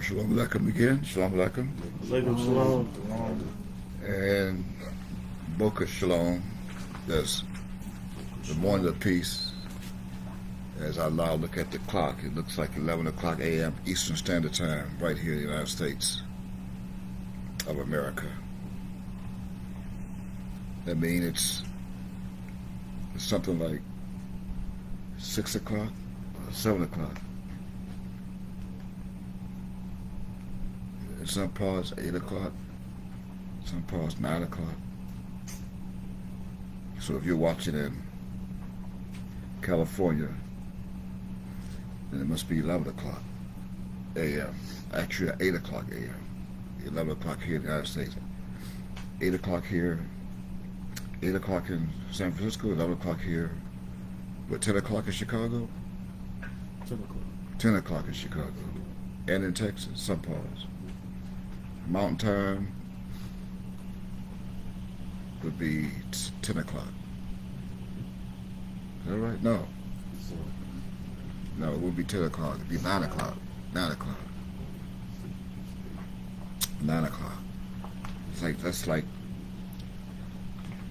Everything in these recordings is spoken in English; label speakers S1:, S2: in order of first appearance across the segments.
S1: Shalom Aleichem again. Shalom Aleichem.
S2: Alaikum Shalom.
S1: And Boca Shalom. That's the morning of peace. As I now look at the clock, it looks like 11 o'clock a.m. Eastern Standard Time right here in the United States of America. That means it's something like 6 o'clock or 7 o'clock. In some parts, 8 o'clock. Some parts, 9 o'clock. So if you're watching in California, then it must be 11 o'clock a.m. Actually, 8 o'clock a.m. 11 o'clock here in the United States. 8 o'clock here. 8 o'clock in San Francisco, 11 o'clock here. But 10 o'clock in Chicago?
S2: 10 o'clock.
S1: 10 o'clock in Chicago. And in Texas, some parts. Mountain time would be 10 o'clock. Is that right? No. No, it would be 10 o'clock. It'd be 9 o'clock. 9 o'clock. 9 o'clock. That's like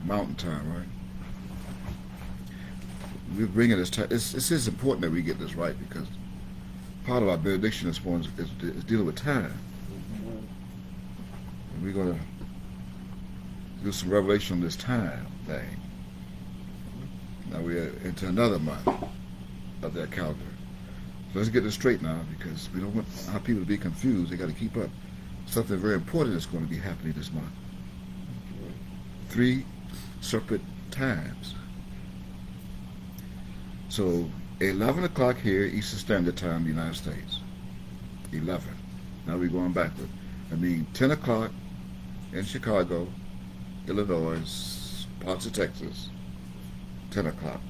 S1: mountain time, right? We're bringing this time. This is important that we get this right because part of our benediction this morning is dealing with time. And we're going to do some revelation on this time thing. Now we're into another month of that calendar. So let's get this straight now because we don't want our people to be confused. They got to keep up. Something very important is going to be happening this month. 3 separate times. So 11 o'clock here, Eastern Standard Time, United States. 11. Now we're going backward. I mean 10 o'clock in Chicago, Illinois, parts of Texas, 10 o'clock.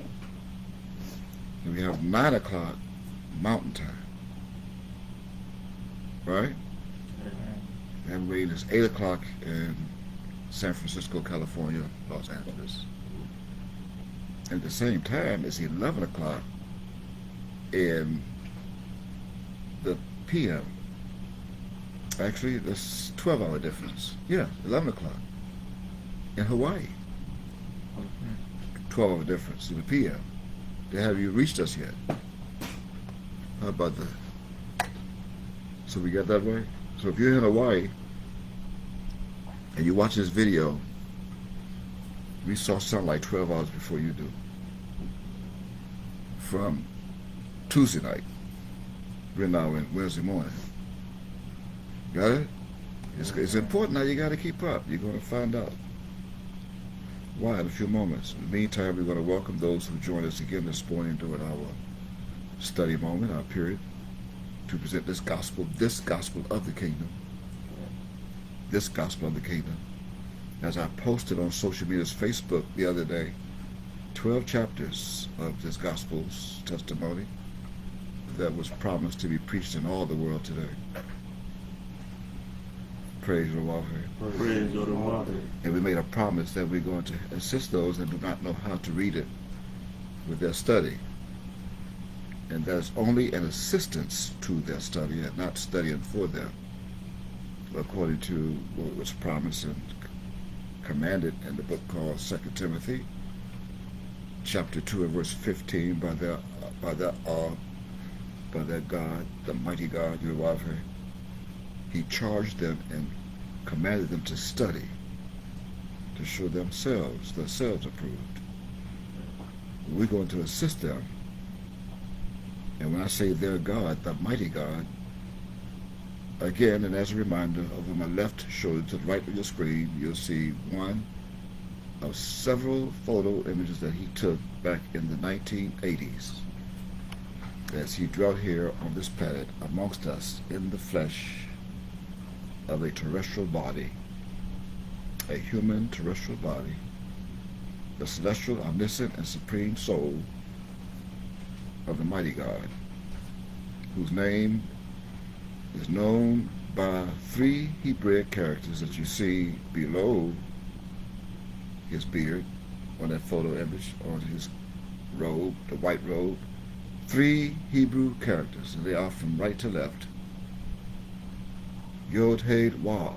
S1: And we have 9 o'clock Mountain Time. Right? And we is 8 o'clock in San Francisco, California, Los Angeles. At the same time, it's 11 o'clock in the PM. Actually, there's 12-hour difference. Yeah, 11 o'clock in Hawaii. 12-hour difference in the PM. Have you reached us yet? How about that? So we got that right? So if you're in Hawaii and you watch this video, we saw something like 12 hours before you do. From Tuesday night. We're now in Wednesday morning. Got it? It's important now. You got to keep up. You're going to find out why in a few moments. In the meantime, we're going to welcome those who join us again this morning during our study moment, our period, to present this gospel of the kingdom. This gospel of the kingdom. As I posted on social media's Facebook the other day, 12 chapters of this gospel's testimony that was promised to be preached in all the world today. Praise the Lord.
S2: Praise the Lord.
S1: And we made a promise that we're going to assist those that do not know how to read it with their study. And that's only an assistance to their study and not studying for them, according to what was promised and commanded in the book called 2 Timothy, chapter 2 and verse 15, by their God, the mighty God, Yehovah. He charged them and commanded them to study, to show themselves approved. We're going to assist them. And when I say their God, the mighty God, again, and as a reminder, over my left shoulder to the right of your screen, you'll see one of several photo images that he took back in the 1980s as he dwelt here on this planet amongst us in the flesh of a terrestrial body, a human terrestrial body, the celestial, omniscient, and supreme soul of the mighty God, whose name is known by 3 Hebrew characters that you see below his beard on that photo image, on his robe, the white robe. 3 Hebrew characters, and they are from right to left. Yod Hed Wav.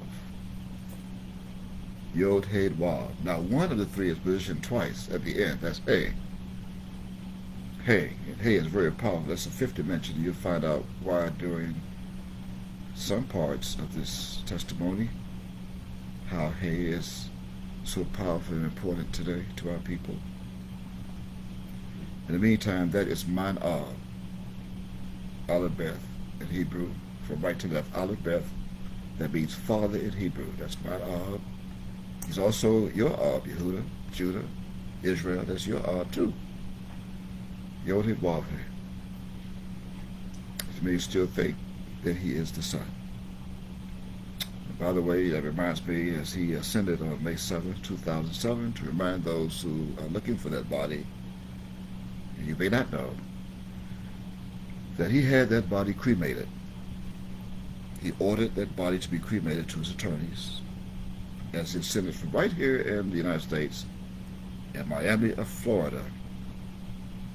S1: Yod Hed Wav. Now one of the three is positioned twice at the end. That's Hey. Hey. And Hey is very powerful. That's the fifth dimension. You'll find out why during some parts of this testimony, how Hey is so powerful and important today to our people. In the meantime, that is Mein Ab, Aleph Beth in Hebrew, from right to left. Aleph Beth, that means father in Hebrew. That's Mein Ab. He's also your Ab, Yehuda, Judah, Israel. That's your Ab too. Yod Hed Wav He. Which means still think that he is the Son. And by the way, that reminds me, as he ascended on May 7, 2007, to remind those who are looking for that body, and you may not know, that he had that body cremated. He ordered that body to be cremated to his attorneys as he ascended from right here in the United States, in Miami of Florida,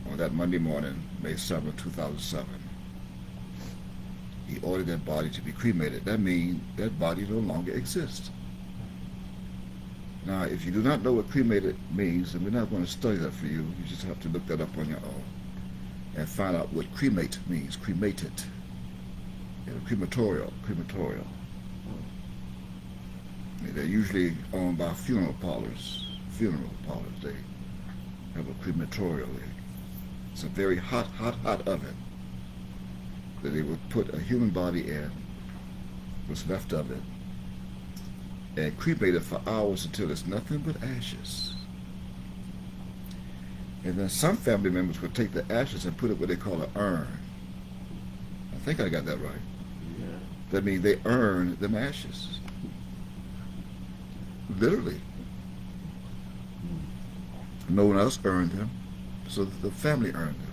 S1: on that Monday morning, May 7, 2007. He ordered that body to be cremated. That means that body no longer exists. Now, if you do not know what cremated means, then we're not going to study that for you. You just have to look that up on your own and find out what cremate means. Cremated. You know, crematorial. They're usually owned by funeral parlors. They have a crematorial. It's a very hot oven that they would put a human body in, what's left of it, and cremate it for hours until it's nothing but ashes. And then some family members would take the ashes and put it what they call an urn. I think I got that right.
S2: Yeah.
S1: That means they earn them ashes. Literally. No one else earned them, so the family earned them.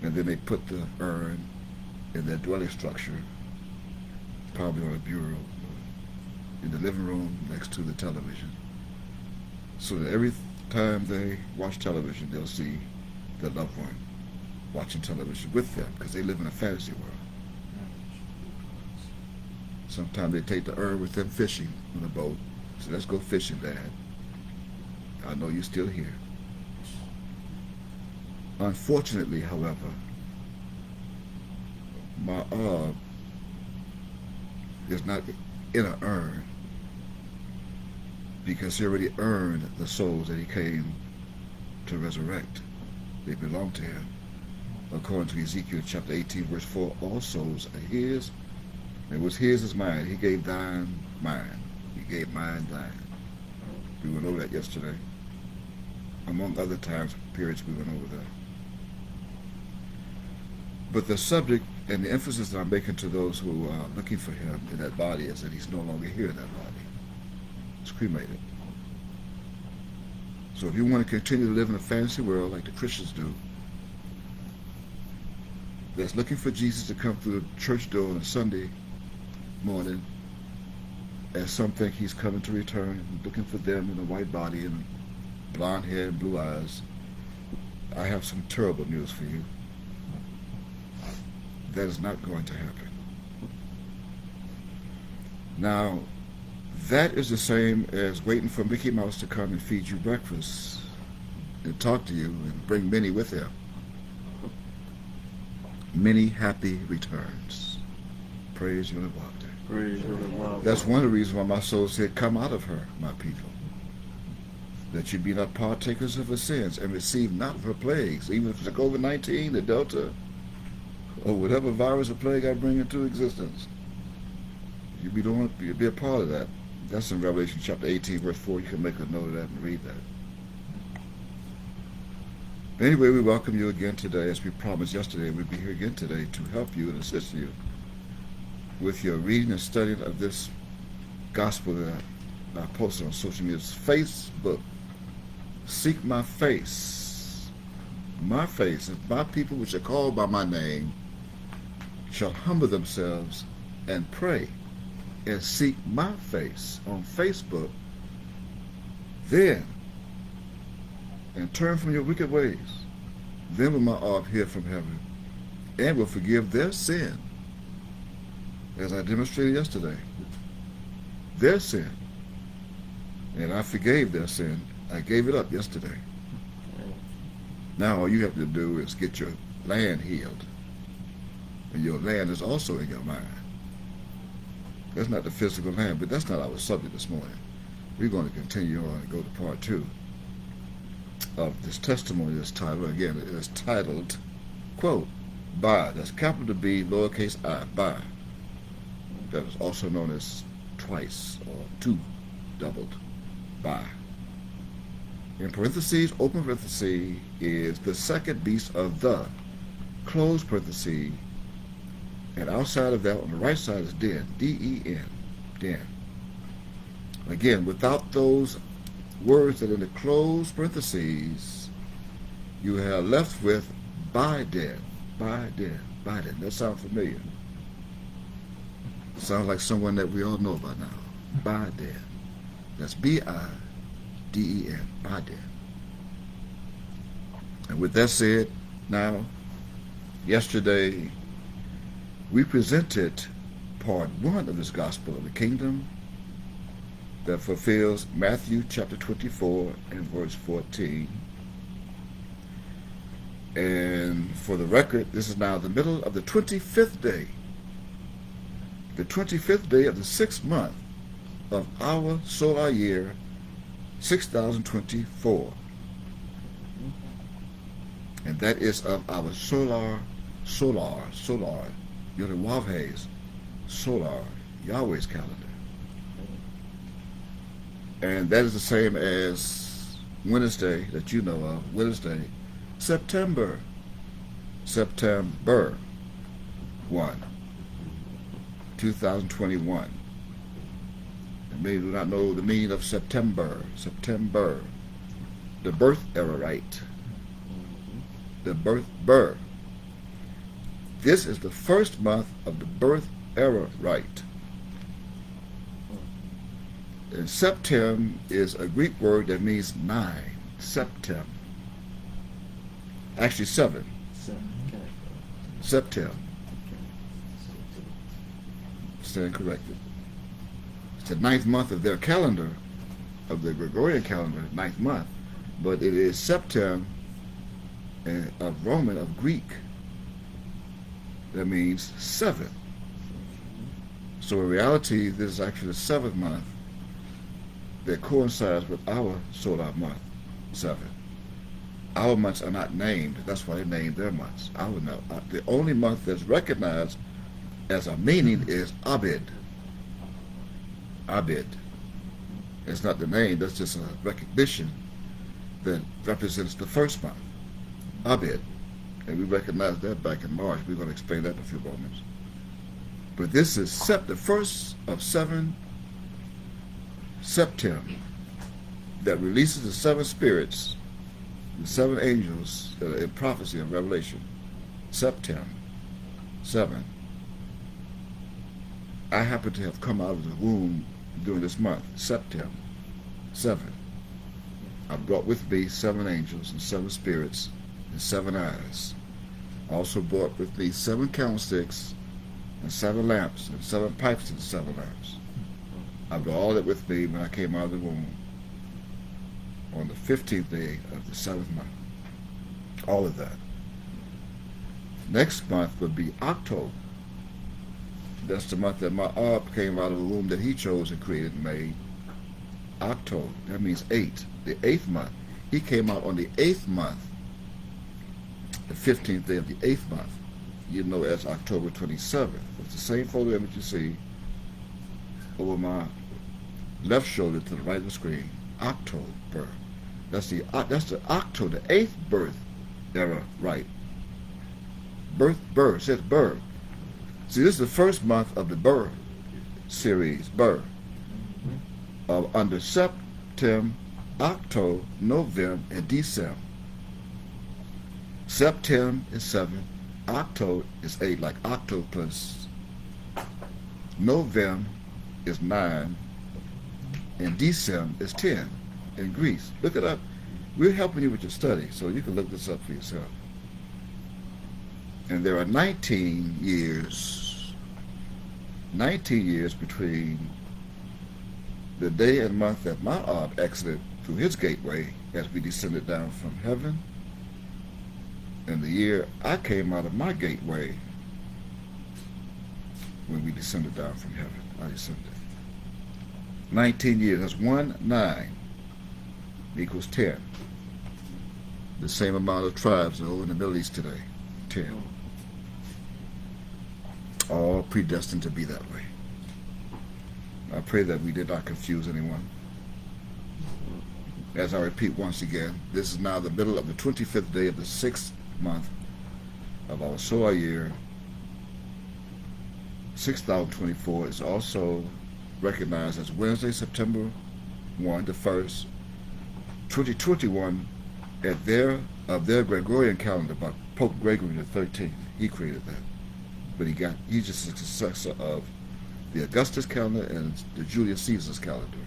S1: And then they put the urn in their dwelling structure, probably on a bureau, in the living room next to the television. So that every time they watch television, they'll see their loved one watching television with them, because they live in a fantasy world. Sometimes they take the urn with them fishing on a boat. So let's go fishing, Dad. I know you're still here. Unfortunately, however, my Ab is not in an urn, because he already earned the souls that he came to resurrect. They belong to him. According to Ezekiel chapter 18, verse 4, all souls are his. It was his is mine. He gave thine mine. He gave mine thine. We went over that yesterday. Among other times, periods we went over that. But the subject and the emphasis that I'm making to those who are looking for him in that body is that he's no longer here in that body. It's cremated. So if you want to continue to live in a fantasy world like the Christians do, that's looking for Jesus to come through the church door on a Sunday morning, as some think he's coming to return, looking for them in a white body and blonde hair and blue eyes, I have some terrible news for you. That is not going to happen. Now, that is the same as waiting for Mickey Mouse to come and feed you breakfast and talk to you and bring many with him. Many happy returns. Praise Yod Hed Wav.
S2: Praise Yod Hed Wav.
S1: That's one of the reasons why my soul said, come out of her, my people, that you be not partakers of her sins and receive not of her plagues, even if it's the COVID-19, the Delta, or whatever virus or plague I bring into existence. You be a part of that. That's in Revelation chapter 18, verse 4. You can make a note of that and read that. Anyway, we welcome you again today. As we promised yesterday, we'd be here again today to help you and assist you with your reading and studying of this gospel that I posted on social media. It's Facebook. Seek my face. My face. If my people which are called by my name shall humble themselves and pray and seek my face on Facebook, then, and turn from your wicked ways, then will my Ab hear from heaven and will forgive their sin as I demonstrated yesterday. Their sin. And I forgave their sin. I gave it up yesterday. Now all you have to do is get your land healed. And your land is also in your mind. That's not the physical land, but that's not our subject this morning. We're going to continue on and go to part 2 of this testimony. This title, again, it is titled, quote, by. That's capital B, lowercase I, by. That is also known as twice or two doubled, by. In parentheses, open parentheses, is the second beast of the, close parentheses, and outside of that on the right side is den, D-E-N, den. Again, without those words that are in the closed parentheses, you are left with by den, by den, by den. That sounds familiar. Sounds like someone that we all know by now. By den. That's B-I-D-E-N, by den. And with that said, now, yesterday, we presented part 1 of this gospel of the kingdom that fulfills Matthew chapter 24 and verse 14. And for the record, this is now the middle of the 25th day. The 25th day of the 6th month of our solar year, 6024. And that is of our solar, Yodewavhe's solar, Yahweh's calendar. And that is the same as Wednesday that you know of, Wednesday, September 1, 2021. And many do not know the meaning of September, the birth era rite, the birth. This is the first month of the birth era rite. And septem is a Greek word that means 9. Septem. Actually 7. Septem. Stand corrected. It's the 9th month of their calendar, of the Gregorian calendar, 9th month. But it is septem of Roman, of Greek. That means 7. So in reality, this is actually the 7th month that coincides with our solar month, 7. Our months are not named. That's why they named their months. The only month that's recognized as a meaning is Abid. Abid. It's not the name. That's just a recognition that represents the first month. Abid. And we recognized that back in March. We're going to explain that in a few moments. But this is the first of 7 September that releases the 7 spirits, the 7 angels that are in prophecy and Revelation. September 7. I happen to have come out of the womb during this month, September 7. I brought with me 7 angels and 7 spirits and 7 eyes. I also brought with me 7 candlesticks and 7 lamps and 7 pipes to the 7 lamps. I brought all that with me when I came out of the womb on the 15th day of the 7th month. All of that. Next month would be October. That's the month that my Ab came out of the womb that he chose and created and made. October. That means 8. The 8th month. He came out on the 8th month. The 15th day of the 8th month. You know as October 27th. It's the same photo image you see over my left shoulder to the right of the screen. October. That's the October, the 8th birth era, right? Birth, it says birth. See, this is the first month of the birth series, birth. Under September, October, November, and December. September is 7, October is 8, like octopus. November is 9, and December is 10 in Greece. Look it up. We're helping you with your study, so you can look this up for yourself. And there are 19 years 19 years between the day and month that my Ab exited through his gateway as we descended down from heaven, and the year I came out of my gateway when we descended down from heaven. I descended. 19 years, that's 1/9 equals 10. The same amount of tribes are over in the Middle East today. 10. All predestined to be that way. I pray that we did not confuse anyone. As I repeat once again, this is now the middle of the 25th day of the 6th month of our solar year. 6024 is also recognized as Wednesday, September 1, the 1st, 2021, of their Gregorian calendar by Pope Gregory XIII. He created that. But he's just a successor of the Augustus calendar and the Julius Caesar's calendar.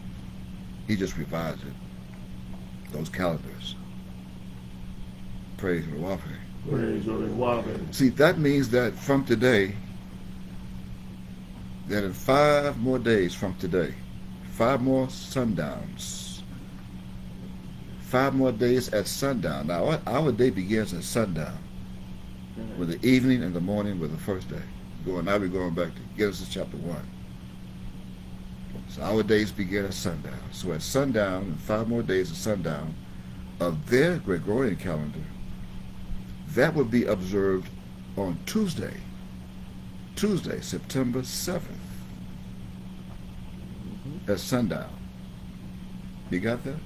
S1: He just revised it, those calendars. Praise the Lord.
S2: Praise the Lord.
S1: See, that means that from today, that in 5 more days from today, 5 more sundowns, 5 more days at sundown. Now, our day begins at sundown, with the evening and the morning with the first day. Now we're going back to Genesis chapter 1. So our days begin at sundown. So at sundown, and 5 more days at sundown of their Gregorian calendar, that would be observed on Tuesday, September 7th, at sundown. You got that?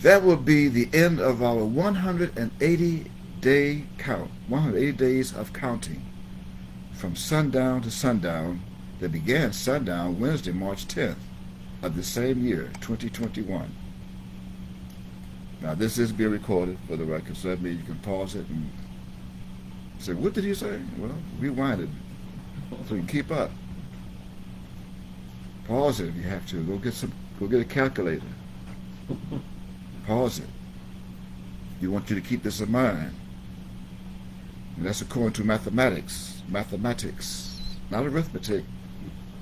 S1: That will be the end of our 180-day count, 180 days of counting from sundown to sundown that began sundown Wednesday, March 10th of the same year, 2021. Now, this is being recorded for the record, so that means you can pause it and say, what did he say? Well, rewind it so you can keep up. Pause it if you have to. Go get a calculator. Pause it. You want you to keep this in mind. And that's according to mathematics. Mathematics. Not arithmetic.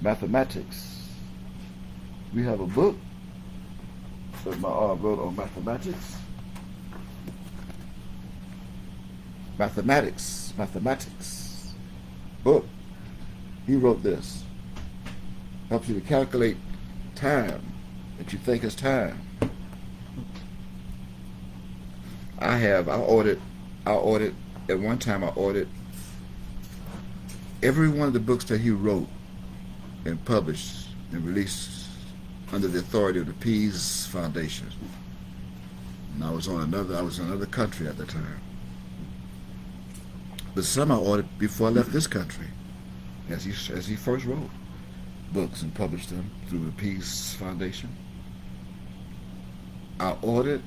S1: Mathematics. We have a book that my wrote on mathematics. Mathematics. Book. He wrote this. Helps you to calculate time that you think is time. At one time I ordered every one of the books that he wrote and published and released under the authority of the Peace Foundation. And I was in another country at the time. But some I ordered before I left this country, as he first wrote books and published them through the Peace Foundation. I ordered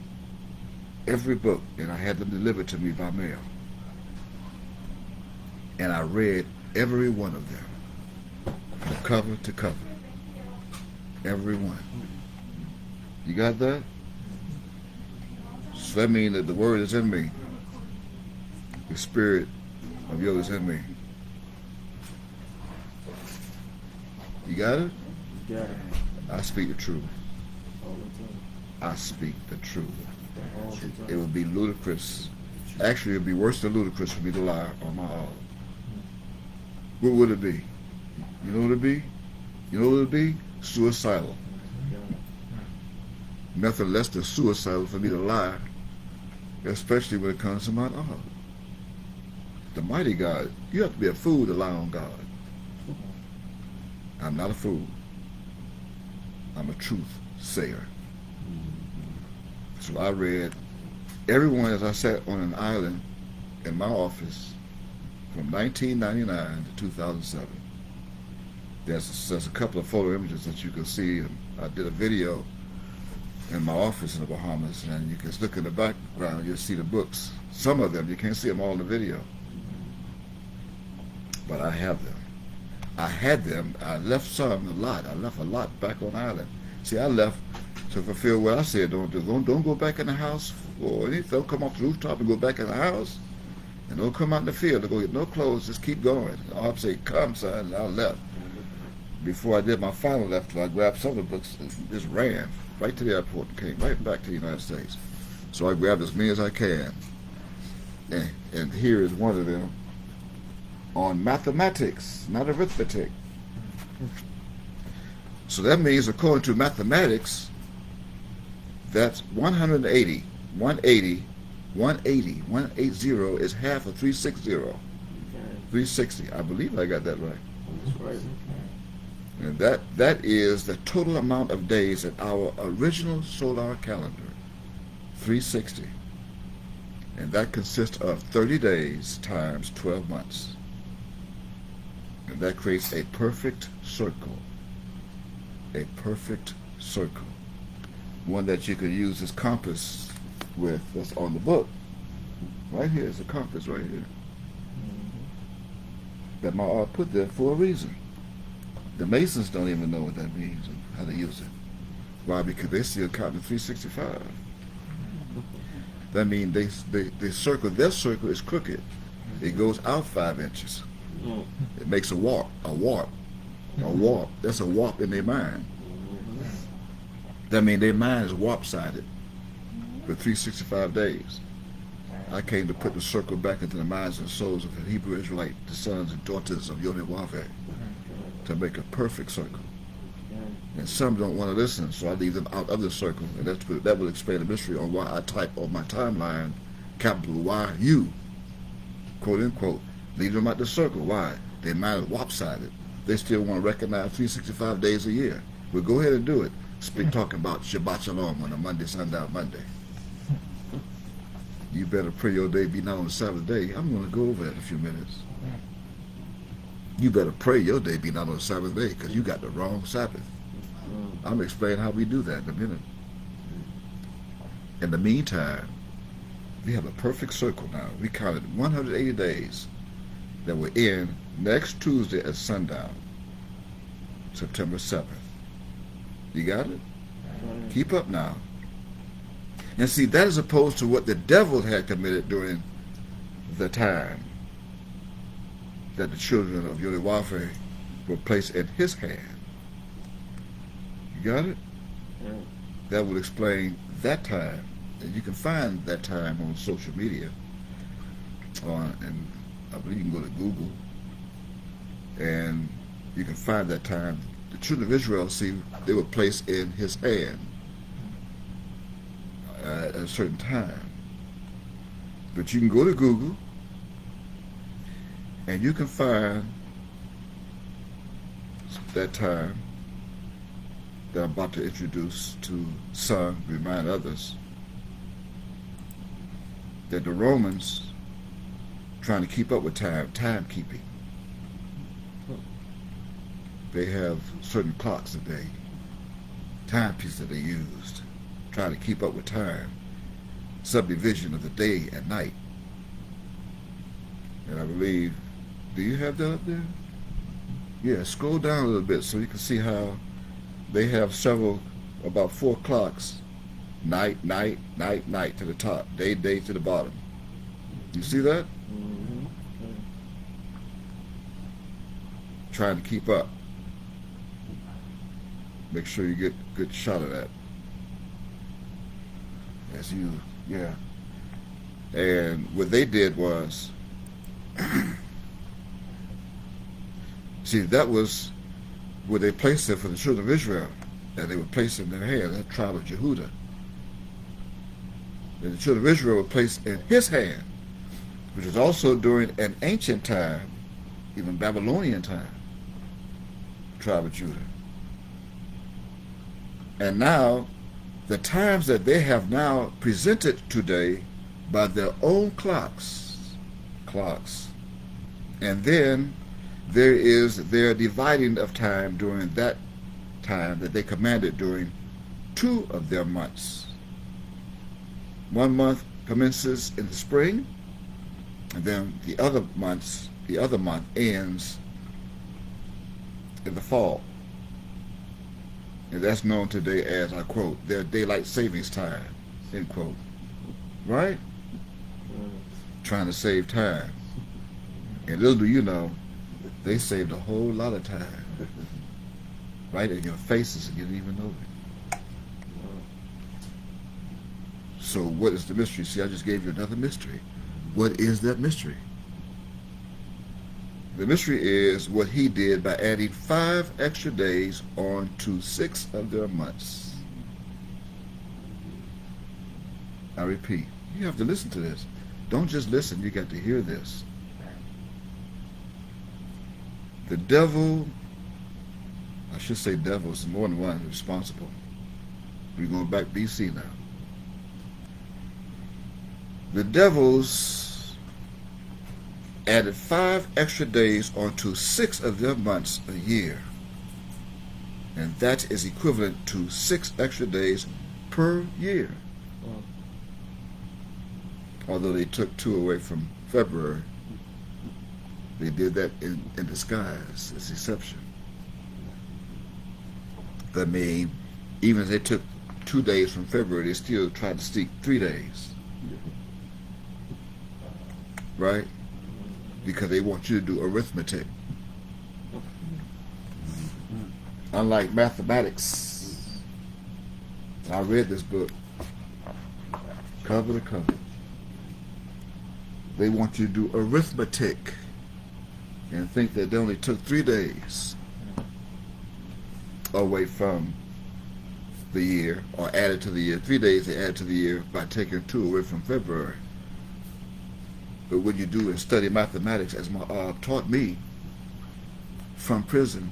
S1: every book, and I had them delivered to me by mail. And I read every one of them, from cover to cover. Every one. You got that? So that means that the word is in me. The spirit of yours is in me. You got it?
S2: Got it.
S1: I speak the truth.
S2: All the time.
S1: I speak the truth.
S2: All the time.
S1: It would be ludicrous. Actually, it would be worse than ludicrous for me to lie on my own. What would it be? You know what it would be? You know what it would be? Suicidal. Nothing less than suicidal for me to lie, especially when it comes to my God. The mighty God. You have to be a fool to lie on God. I'm not a fool. I'm a truth sayer. So I read everyone as I sat on an island in my office from 1999 to 2007. There's a couple of photo images that you can see. I did a video in my office in the Bahamas, and you can look in the background, you'll see the books. Some of them, you can't see them all in the video. But I have them. I had them. I left some, a lot. I left a lot back on island. See, I left to fulfill what I said don't do. Don't go back in the house or anything. Don't come off the rooftop and go back in the house. And don't come out in the field to go get no clothes, just keep going. I'll say, come, son, and I left. Before I did my final left, I grabbed some of the books and just ran right to the airport and came right back to the United States. So I grabbed as many as I can. And here is one of them on mathematics, not arithmetic. So that means, according to mathematics, that's 180. 180 is half of 360. 360. I believe I got that right.
S2: That's right.
S1: And that is the total amount of days in our original solar calendar, 360. And that consists of 30 days times 12 months. And that creates a perfect circle. A perfect circle. One that you could use as compass with, that's on the book. Right here is a compass right here. That my art put there for a reason. The Masons don't even know what that means and how to use it. Why? Because they still counting 365. That means they circle, their circle is crooked. It goes out 5 inches. It makes a warp. That's a warp in their mind. That means their mind is warp-sided for 365 days. I came to put the circle back into the minds and souls of the Hebrew Israelite, the sons and daughters of Yod-Heh-Wav-Heh, to make a perfect circle. And some don't want to listen, so I leave them out of the circle, and that will explain the mystery on why I type on my timeline, capital Y-U, quote unquote, leave them out the circle. Why? Their mind is warp-sided. They still want to recognize 365 days a year. Well, go ahead and do it. Speak talking about Shabbat Shalom on a Monday, sundown Monday. You better pray your day be not on the Sabbath day. I'm going to go over that in a few minutes. You better pray your day be not on the Sabbath day because you got the wrong Sabbath. I'm going to explain how we do that in a minute. In the meantime, we have a perfect circle now. We counted 180 days that we're in next Tuesday at sundown, September 7th. You got it? Keep up now. And see, that is opposed to what the devil had committed during the time that the children of Yod-Heh-Wav-Heh were placed in his hand. You got it? That will explain that time. And you can find that time on social media. And I believe you can go to Google. And you can find that time. The children of Israel, see, they were placed in his hand at a certain time. But you can go to Google and you can find that time that I'm about to introduce to some, remind others, that the Romans trying to keep up with timekeeping. They have certain clocks that timepieces that they used, trying to keep up with time, subdivision of the day and night. And I believe, do you have that up there? Yeah, scroll down a little bit so you can see how they have several, about 4 clocks, night, night, night, night to the top, day, day to the bottom. You see that? Trying to keep up. Make sure you get a good shot of that. Yeah. And what they did was, see, that was where they placed it for the children of Israel, that they were placed in their hand, that tribe of Jehudah. And the children of Israel were placed in his hand, which was also during an ancient time, even Babylonian time, tribe of Judah. And now, the times that they have now presented today by their own clocks. And then there is their dividing of time during that time that they commanded during 2 of their months. 1 month commences in the spring, and then the other month ends in the fall. And that's known today as, I quote, their daylight savings time, end quote. Right? trying to save time. And little do you know, they saved a whole lot of time. Right in your faces and you didn't even know it. So what is the mystery? See, I just gave you another mystery. What is that mystery? The mystery is what he did by adding 5 extra days on to 6 of their months. I repeat, you have to listen to this. Don't just listen, you got to hear this. The devil, I should say devils, more than one responsible. We're going back BC now. The devils added 5 extra days onto 6 of their months a year. And that is equivalent to 6 extra days per year. Although they took 2 away from February, they did that in disguise, as deception. I mean, even if they took 2 days from February, they still tried to sneak 3 days. Right? Because they want you to do arithmetic. Unlike mathematics, I read this book cover to cover. They want you to do arithmetic and think that they only took 3 days away from the year, or added to the year. 3 days they added to the year by taking 2 away from February. But when you do and study mathematics, as my taught me from prison,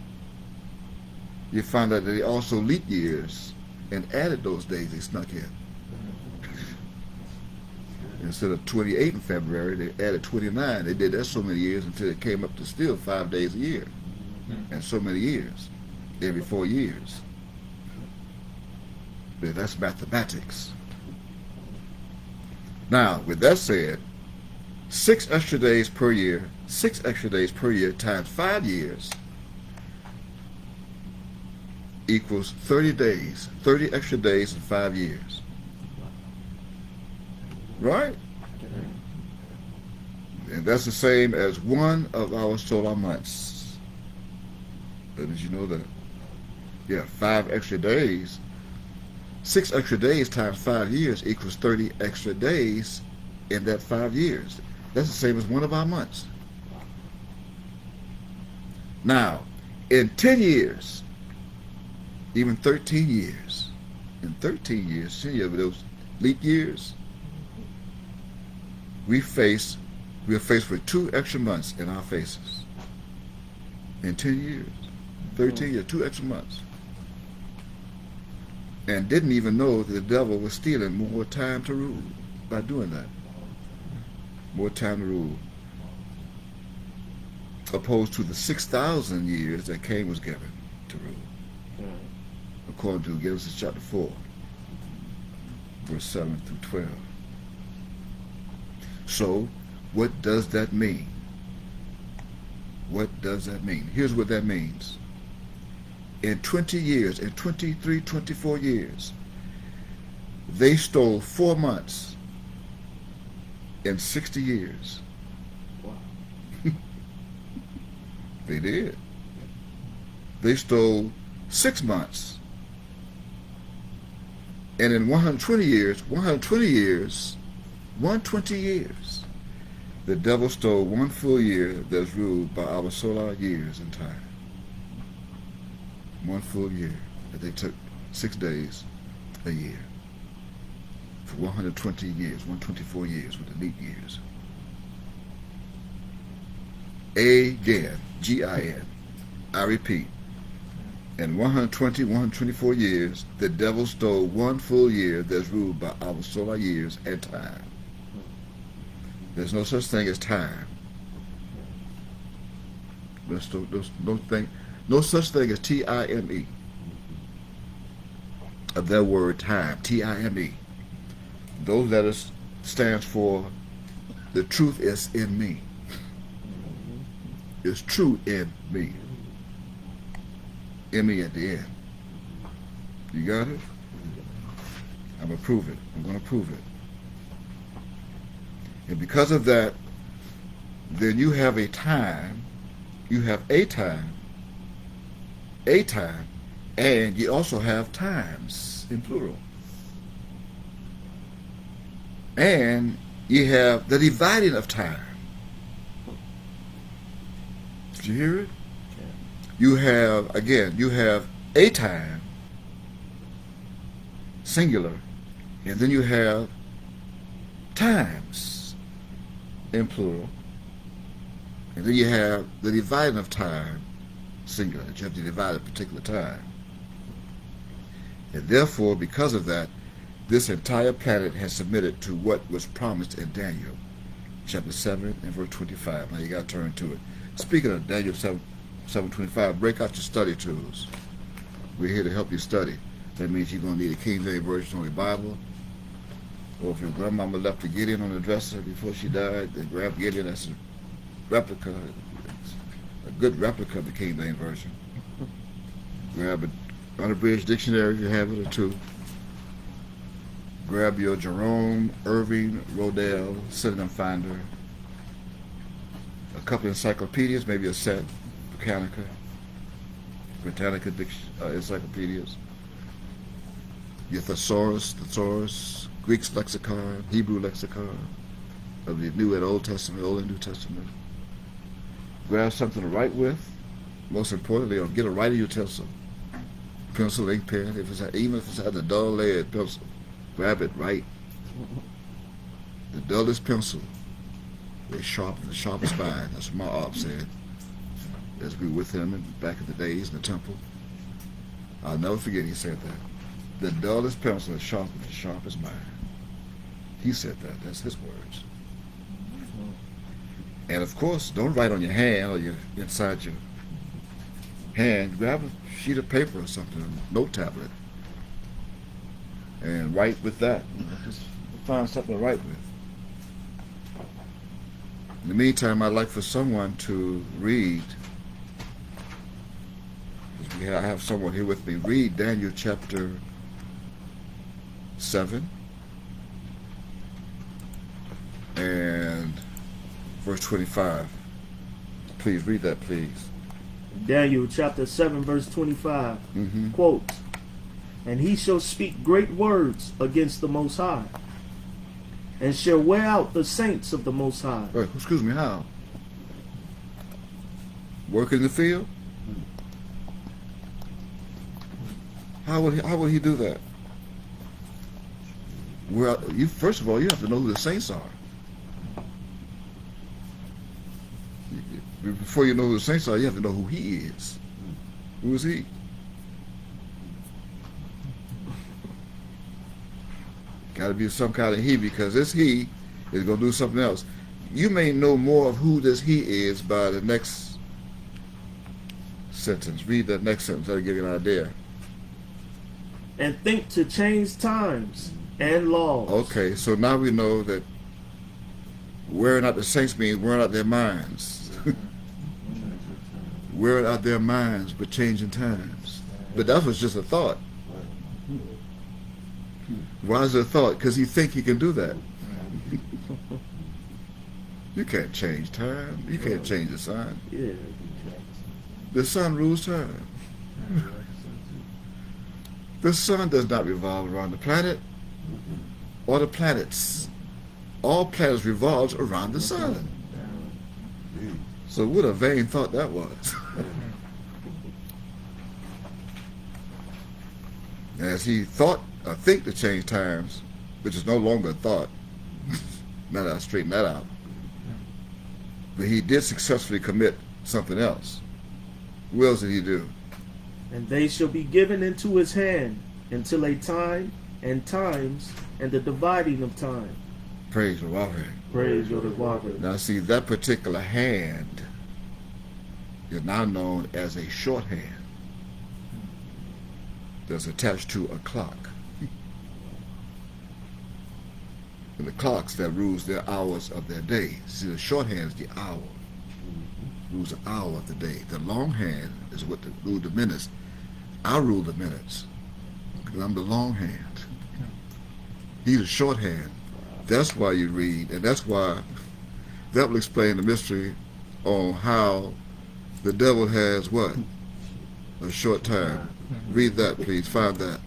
S1: you find out that they also leap years and added those days they snuck in. Instead of 28 in February, they added 29. They did that so many years until it came up to still 5 days a year. And so many years, every 4 years. But that's mathematics. Now, with that said, 6 extra days per year, 6 extra days per year times 5 years equals 30 days, 30 extra days in 5 years. Right? And that's the same as one of our solar months. Did you know that? Yeah, 5 extra days. 6 extra days times 5 years equals 30 extra days in that 5 years. That's the same as one of our months. Now, in 10 years, even 13 years, in 13 years, see of those leap years, we are faced with 2 extra months in our faces. In 10 years, 13 years, 2 extra months. And didn't even know that the devil was stealing more time to rule by doing that. More time to rule. Opposed to the 6,000 years that Cain was given to rule. According to Genesis chapter 4, verse 7 through 12. So, what does that mean? What does that mean? Here's what that means. In 20 years, in 23, 24 years, they stole 4 months in 60 years.
S2: Wow.
S1: They did. They stole 6 months. And in 120 years, the devil stole 1 full year that's ruled by our solar years in time. 1 full year that they took 6 days a year. For 120 years, 124 years with the leap years. Again, G-I-N. I repeat, in 120, 124 years, the devil stole 1 full year that's ruled by our solar years and time. There's no such thing as time. There's no such thing as T-I-M-E. Of that word time, T-I-M-E. Those letters stands for the truth is in me. It's true in me. M-E at the end. You got it? I'm going to prove it. I'm going to prove it. And because of that, then you have a time, and you also have times in plural. And you have the dividing of time. Did you hear it?
S2: Yeah.
S1: You have a time, singular, and then you have times in plural, and then you have the dividing of time, singular, that you have to divide a particular time. And therefore, because of that, this entire planet has submitted to what was promised in Daniel chapter 7 and verse 25. Now you got to turn to it. Speaking of Daniel 7:25, break out your study tools. We're here to help you study. That means you're going to need a King James Version on your Bible. Or if your grandmama left the Gideon on the dresser before she died, then grab Gideon. That's a replica, a good replica of the King James Version. Grab an unabridged dictionary if you have it, or two. Grab your Jerome, Irving, Rodell, Synonym Finder. A couple of encyclopedias, maybe a set, Britannica encyclopedias. Your thesaurus, Greek's lexicon, Hebrew lexicon, of the New and Old Testament, Old and New Testament. Grab something to write with. Most importantly, get a writing utensil. Pencil, ink, pen. Even if it's had a dull-lead pencil, grab it, write. The dullest pencil is sharp, the sharpest spine. That's what my op said. As we were with him back in the days in the temple. I'll never forget he said that. The dullest pencil is sharp as the sharpest mind. He said that. That's his words. And of course, don't write on your hand or inside your hand. Grab a sheet of paper or something, a note tablet, and write with that. Just find something to write with. In the meantime, I'd like for someone to read. I have someone here with me. Read Daniel chapter 7 and verse 25. Please read that, please.
S3: Daniel chapter 7 verse 25. Quote, "And he shall speak great words against the Most High, and shall wear out the saints of the Most High."
S1: Wait, excuse me, how? Work in the field? How would he do that? Well, first of all, you have to know who the saints are. Before you know who the saints are, you have to know who he is. Who is he? Got to be some kind of he, because this he is going to do something else. You may know more of who this he is by the next sentence. Read that next sentence. That'll give you an idea.
S3: "And think to change times and laws."
S1: Okay, so now we know that wearing out the saints means wearing out their minds. Wearing out their minds, but changing times. But that was just a thought. Why is it a thought? Because he think he can do that. You can't change time. You can't change the sun.
S3: Yeah.
S1: The sun rules time. The sun does not revolve around the planet or the planets. All planets revolve around the sun. So what a vain thought that was. As he think to change times, which is no longer a thought. Now that I straighten that out. But he did successfully commit something else. What else did he do?
S3: "And they shall be given into his hand until a time and times and the dividing of time."
S1: Praise the Lord.
S3: Praise your Father.
S1: Now see, that particular hand is now known as a shorthand that's attached to a clock. And the clocks that rules their hours of their day. See, the shorthand is the hour. Rules the hour of the day. The long hand is what rule the minutes. I rule the minutes because I'm the long hand. He's a shorthand That's why you read, and that's why that will explain the mystery on how the devil has what? A short time. Read that, please. Find that.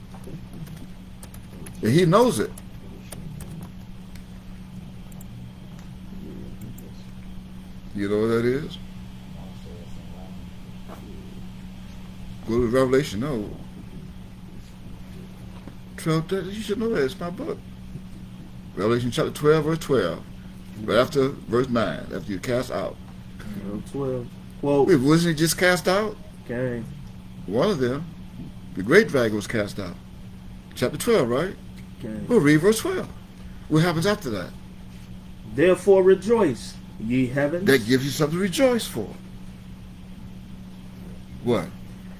S1: And he knows it. You know what that is? Go to Revelation. No. 12, you should know that. It's my book. Revelation chapter 12, verse 12. Right after verse 9. After you cast out.
S3: 12. Quote.
S1: Wait, wasn't he just cast out?
S3: Okay.
S1: One of them. The great dragon was cast out. Chapter 12, right?
S3: Okay.
S1: Well, read verse 12. What happens after that?
S3: Therefore rejoice, ye heavens,
S1: That gives you something to rejoice for. What?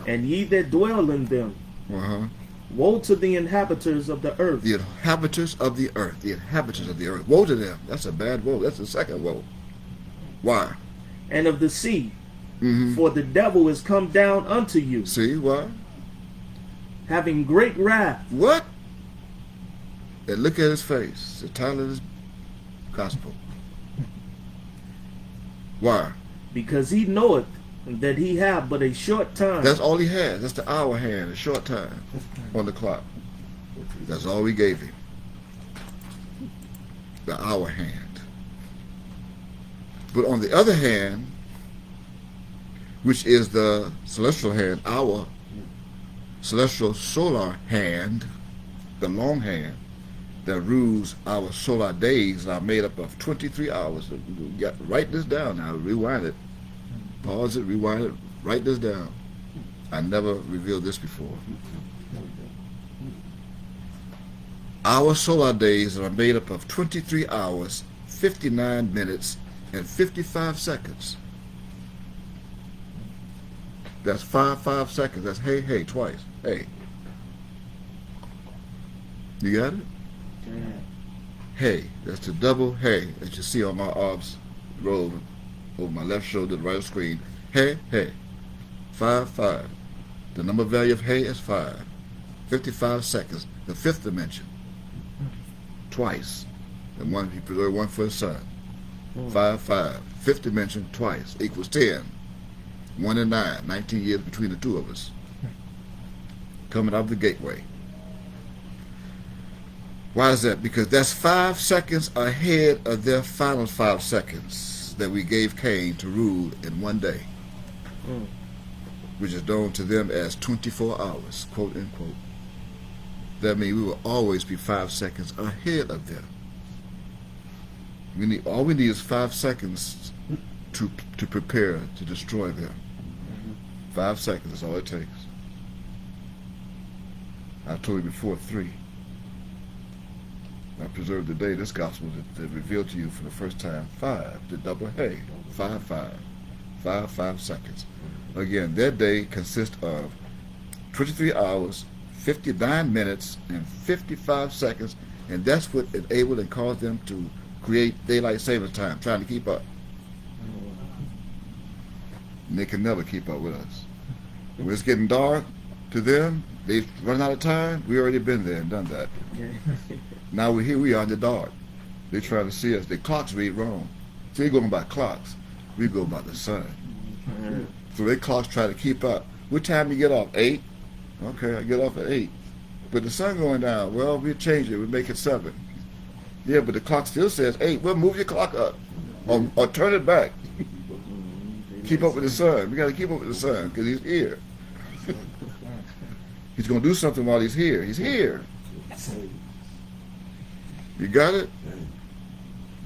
S3: and ye that dwell in them.
S1: Uh-huh.
S3: Woe to the inhabitants of the earth.
S1: The inhabitants of the earth. The inhabitants of the earth. Woe to them. That's a bad woe. That's the second woe. Why?
S3: And of the sea.
S1: Mm-hmm.
S3: For the devil is come down unto you,
S1: See, why?
S3: having great wrath,
S1: What? And look at his face. The title of his gospel. Why?
S3: because he knoweth that he have but a short time.
S1: That's all he has. That's the hour hand, a short time on the clock. That's all we gave him. The hour hand. But on the other hand, which is the celestial hand, our celestial solar hand, the long hand, that rules our solar days are made up of 23 hours. Write this down now, rewind it. Pause it, rewind it, write this down. I never revealed this before. Our solar days are made up of 23 hours, 59 minutes, and 55 seconds. That's 5 seconds. That's hey, hey, twice. Hey. You got it?
S3: Yeah.
S1: Hey. That's the double hey that you see on my arms robe over my left shoulder, the right screen. Hey, hey. 5. The number value of hey is 5. 55 seconds. The fifth dimension. Twice. And one, he preserved one for his son. 5. Fifth dimension twice equals 10. 1 and 9. 19 years between the two of us. Coming out of the gateway. Why is that? Because that's 5 seconds ahead of their final 5 seconds that we gave Cain to rule in one day, which is known to them as 24 hours, quote unquote. That means we will always be 5 seconds ahead of them. All we need is 5 seconds to prepare to destroy them. 5 seconds is all it takes. I told you before 3. I preserved the day this gospel that revealed to you for the first time 5, the double hey, 5. 5 seconds. Again, their day consists of 23 hours, 59 minutes, and 55 seconds, and that's what enabled and caused them to create daylight saving time, trying to keep up. And they can never keep up with us. When it's getting dark to them, they've run out of time. We already been there and done that. Now here we are in the dark. They're trying to see us. The clocks read wrong. So they're going by clocks. We go by the sun. So their clocks try to keep up. What time you get off? 8? Okay, I get off at 8. But the sun going down. Well, we'll change it. We'll make it 7. Yeah, but the clock still says 8. Well, move your clock up. Or turn it back. Keep up with the sun. We got to keep up with the sun because he's here. He's going to do something while he's here. He's here. You got it?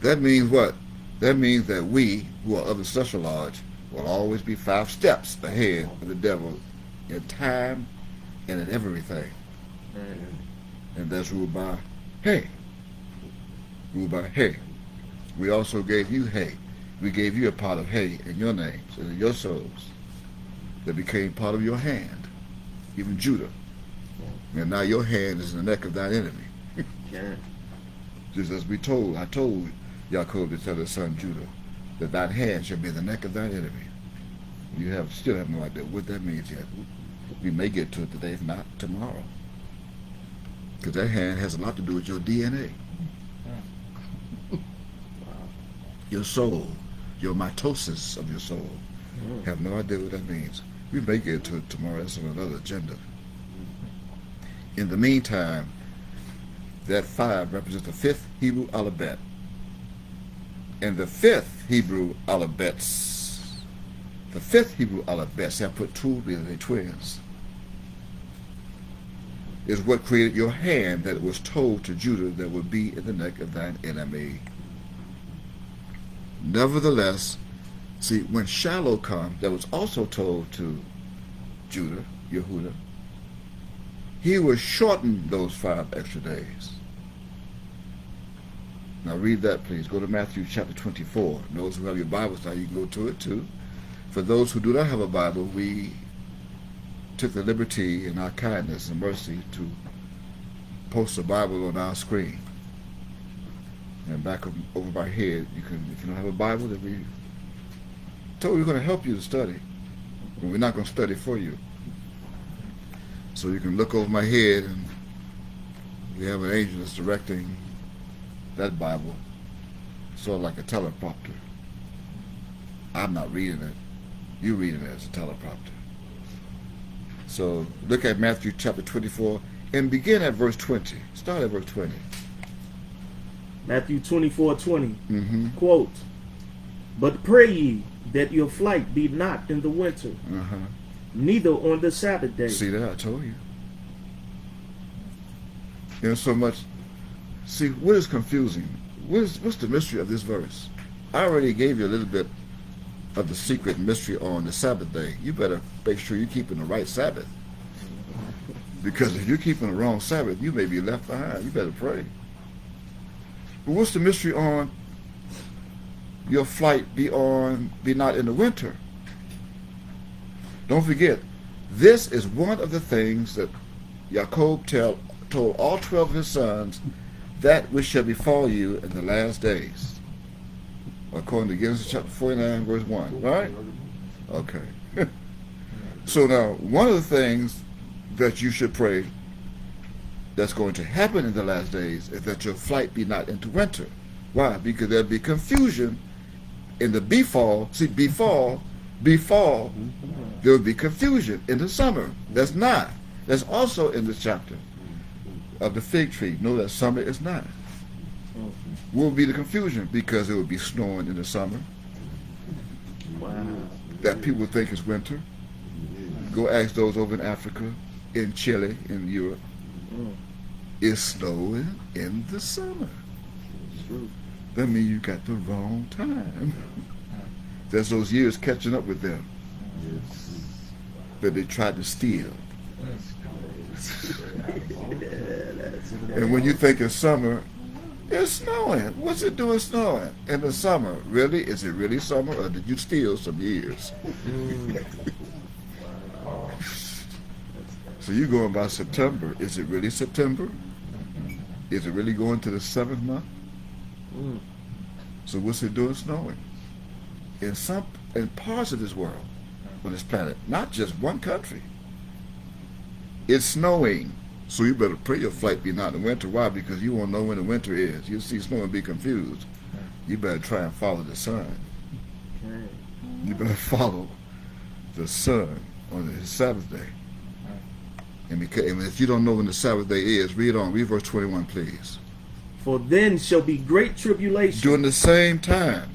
S1: That means what? That means that we, who are of the celestial lodge, will always be 5 steps ahead of the devil in time and in everything. And that's ruled by hey. Ruled by hey. We also gave you hay. We gave you a pot of hay in your names and in your souls that became part of your hand, even Judah. And now your hand is in the neck of thine enemy. Just as I told Yaakov to tell his son Judah that thine hand shall be in the neck of thine enemy. You still have no idea what that means yet. We may get to it today, if not tomorrow. Because that hand has a lot to do with your DNA. your soul, your mitosis of your soul. Have no idea what that means. We may get to it tomorrow. That's on another agenda. In the meantime, that 5 represents the 5th Hebrew alphabet. And the 5th Hebrew alphabets, the 5th Hebrew alphabet, see I put two because they're twins, is what created your hand that was told to Judah that would be in the neck of thine enemy. Nevertheless, see, when Shiloh comes, that was also told to Judah, Yehudah, he was shorten those 5 extra days. Now read that, please. Go to Matthew chapter 24. Those who have your Bibles now, you can go to it too. For those who do not have a Bible, we took the liberty in our kindness and mercy to post the Bible on our screen. And back over my head, you can, if you don't have a Bible, then we told we're going to help you to study. But we're not going to study for you. So you can look over my head, and we have an angel that's directing that Bible, sort of like a teleprompter. I'm not reading it. You're reading it as a teleprompter. So look at Matthew chapter 24 and begin at verse 20. Start at verse 20.
S3: Matthew 24:20. Quote, but pray ye that your flight be not in the winter, neither on the Sabbath day.
S1: See that? I told you. You know, so much. See, what is confusing? What's the mystery of this verse? I already gave you a little bit of the secret mystery on the Sabbath day. You better make sure you're keeping the right Sabbath. Because if you're keeping the wrong Sabbath, you may be left behind. You better pray. But what's the mystery on your flight be not in the winter? Don't forget, this is one of the things that Jacob told all 12 of his sons, that which shall befall you in the last days. According to Genesis chapter 49, verse 1, right? Okay. So now, one of the things that you should pray that's going to happen in the last days is that your flight be not into winter. Why? Because there'll be confusion in the befall. See, befall, there will be confusion in the summer. That's not. That's also in this chapter of the fig tree. No, that summer is not. What will be the confusion? Because it will be snowing in the summer.
S3: Wow.
S1: That people think is winter. Go ask those over in Africa, in Chile, in Europe. It's snowing in the summer. That means you got the wrong time. There's those years catching up with them that they tried to steal. And when you think of summer, it's snowing. What's it doing snowing in the summer? Really? Is it really summer, or did you steal some years? So you're going by September. Is it really September? Is it really going to the 7th month? So what's it doing snowing? In parts of this world, on this planet, not just one country, it's snowing. So you better pray your flight be not in winter. Why? Because you won't know when the winter is. You'll see snow and be confused. You better try and follow the sun. You better follow the sun on the Sabbath day. And if you don't know when the Sabbath day is, read verse 21, please.
S3: For then shall be great tribulation.
S1: During the same time.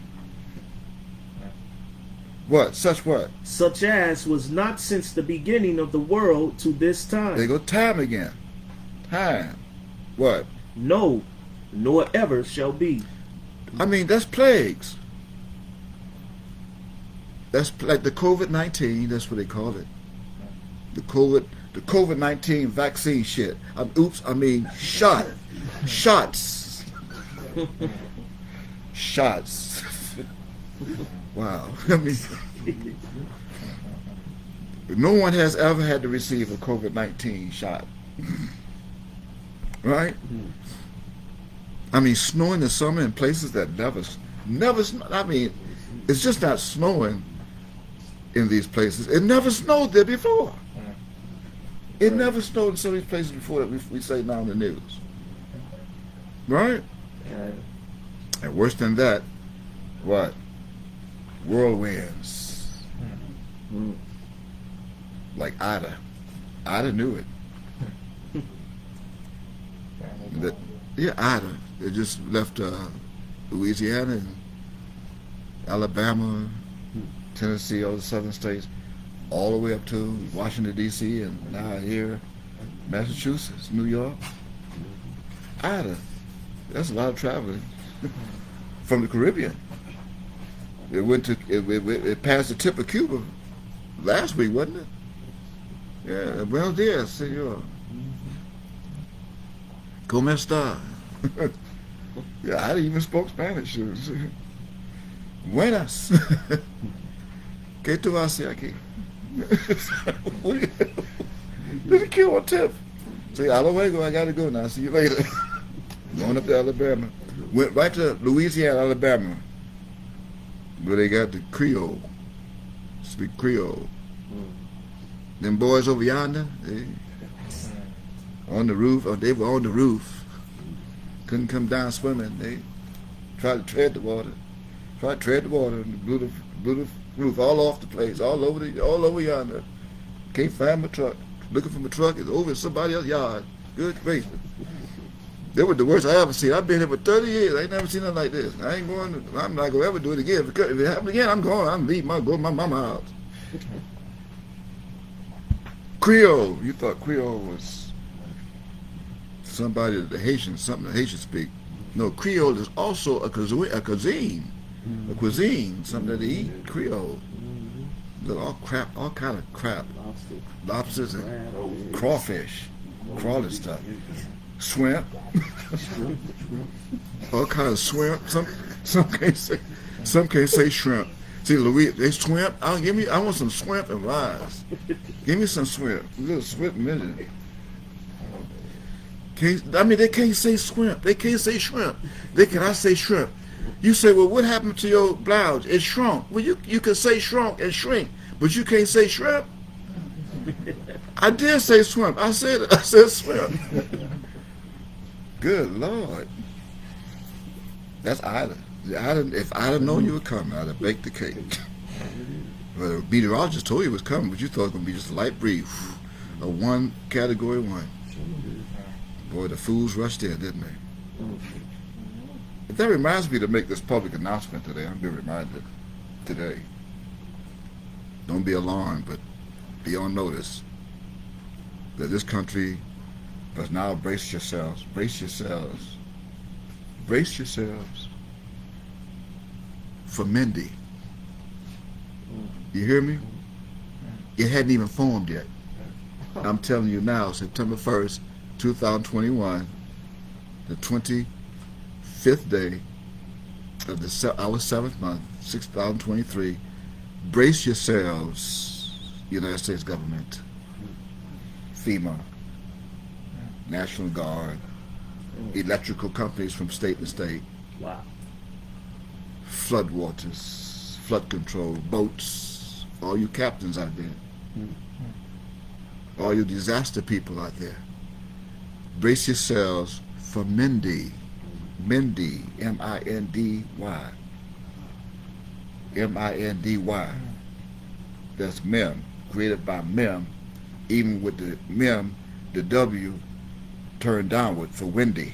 S1: What? Such what?
S3: Such as was not since the beginning of the world to this time.
S1: There go time again. Time. What?
S3: No, nor ever shall be.
S1: I mean, that's plagues. That's like the COVID-19, that's what they call it. The COVID-19 vaccine shit. Shots. Shots. Wow. I mean, no one has ever had to receive a COVID-19 shot. Right? I mean, snowing in summer in places that never, I mean, it's just not snowing in these places. It never snowed there before. It never snowed in some of these places before that we say now in the news. Right? And worse than that, what? Whirlwinds. Like Ida. Ida knew it. Ida. It just left Louisiana and Alabama, Tennessee, all the southern states, all the way up to Washington, D.C., and now here, Massachusetts, New York. Ida. That's a lot of traveling from the Caribbean. It went to it passed the tip of Cuba last week, wasn't it? Yeah, buenos dias, senor. ¿Cómo está? Yeah, I didn't even spoke Spanish. Buenas. ¿Qué tú haces aquí? Didn't kill a tip. Say, a luego, I gotta go now. See you later. Going up to Alabama. Went right to Louisiana, Alabama, where they got the Creole. Speak Creole. Them boys over yonder, they on the roof. They were on the roof. Couldn't come down swimming. They tried to tread the water. And blew the roof all off the place, all over yonder. Can't find my truck. Looking for my truck. It's over in somebody else's yard. Good gracious. They were the worst I ever seen. I've been here for 30 years. I ain't never seen nothing like this. I'm not gonna ever do it again. If it happens again, I'm going. I'm leaving. Go to my mama's house. Creole. You thought Creole was somebody that the Haitians, something the Haitians speak. No, Creole is also a cuisine, something that they eat. Creole. Look, all kind of crap. Lobsters and crawfish, crawling stuff. Shrimp. All kind of shrimp. Some can't say shrimp. See, Louis, they shrimp. I want some shrimp and rice. Give me some shrimp. A little shrimp minute. They can't say shrimp. They can't say shrimp. They cannot say shrimp. You say, well, what happened to your blouse? It shrunk. Well, you can say shrunk and shrink, but you can't say shrimp. I did say shrimp. I said shrimp. Good Lord. That's Ida. If I'd have known you were coming, I'd have baked the cake. But meteorologist told you it was coming, but you thought it was going to be just a light breeze. A one, category 1. Boy, the fools rushed in, didn't they? But that reminds me to make this public announcement today. I'm being reminded today. Don't be alarmed, but be on notice that this country must now brace yourselves. Brace yourselves. Brace yourselves for Mindy. You hear me? It hadn't even formed yet. I'm telling you now, September 1st, 2021, the 25th day of our 7th month, 2023. Brace yourselves, United States government, FEMA, National Guard, electrical companies from state to state,
S3: Wow.
S1: floodwaters, flood control, boats, all you captains out there, all you disaster people out there. Brace yourselves for Mindy. Mindy, M-I-N-D-Y. M-I-N-D-Y. That's MEM, created by MEM, even with the MEM, the W turned downward for Wendy.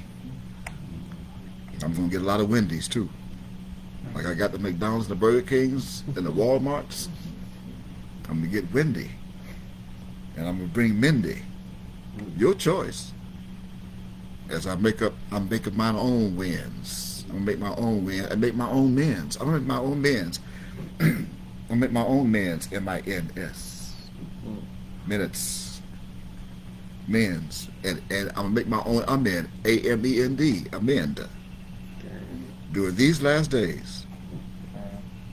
S1: I'm going to get a lot of Wendy's too. Like I got the McDonald's and the Burger Kings and the Walmarts. I'm going to get Wendy. And I'm going to bring Mindy. Your choice. As I'm making my own wins. I'm going to make my own wins. I make my own men's. I'm going to make my own men's. I'm going to make my own men's. M-I-N-S. Minutes. Men's. And I'm going to make my own amend. A-M-E-N-D. Amend. During these last days.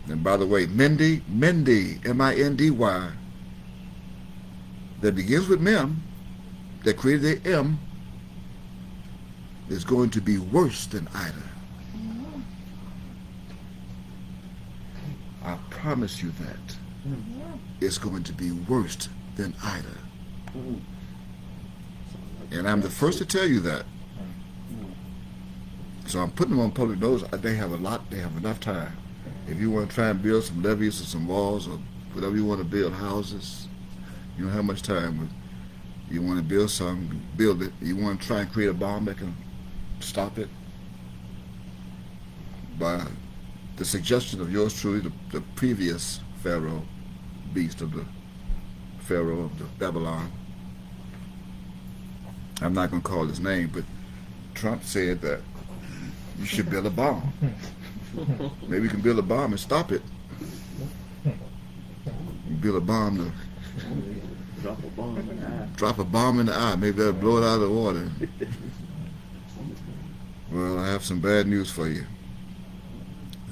S1: And by the way, Mindy, M-I-N-D-Y, that begins with Mem, that created the M, is going to be worse than Ida. I promise you that. It's going to be worse than Ida. And I'm the first to tell you that. So I'm putting them on public notice. They have enough time. If you want to try and build some levees or some walls or whatever you want to build, houses, you don't have much time. You want to build something, build it. You want to try and create a bomb that can stop it. By the suggestion of yours truly, the previous Pharaoh, beast of the Pharaoh of the Babylon. I'm not going to call his name, but Trump said that you should build a bomb. Maybe you can build a bomb and stop it. You build a bomb to
S3: Drop a bomb in the eye.
S1: drop a bomb in the eye. Maybe that'll blow it out of the water. Well, I have some bad news for you.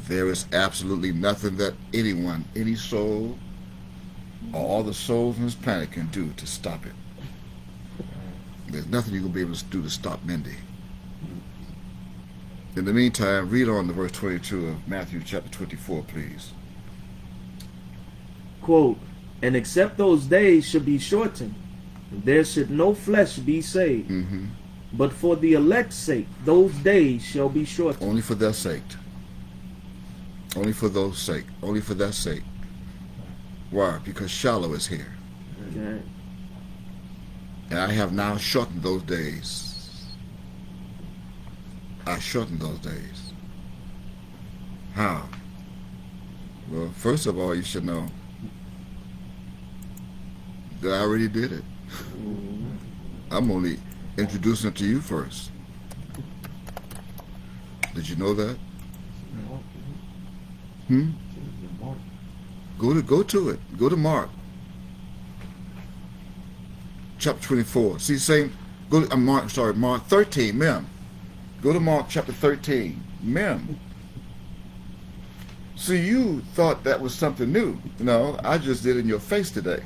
S1: There is absolutely nothing that anyone, any soul, or all the souls on this planet can do to stop it. There's nothing you're going to be able to do to stop Mindy. In the meantime, read on to verse 22 of Matthew chapter 24, please.
S3: Quote, and except those days should be shortened, there should no flesh be saved.
S1: Mm-hmm.
S3: But for the elect's sake, those days shall be shortened.
S1: Only for their sake. Only for those sake. Only for their sake. Why? Because Shiloh is here.
S3: Okay.
S1: And I have now shortened those days. I shortened those days. How? Well, first of all, you should know that I already did it. I'm only introducing it to you first. Did you know that? Go to it. Go to Mark. Chapter 24. See, same. Go to Mark 13. Mem. Go to Mark chapter 13. Mem. See, you thought that was something new. No, I just did it in your face today.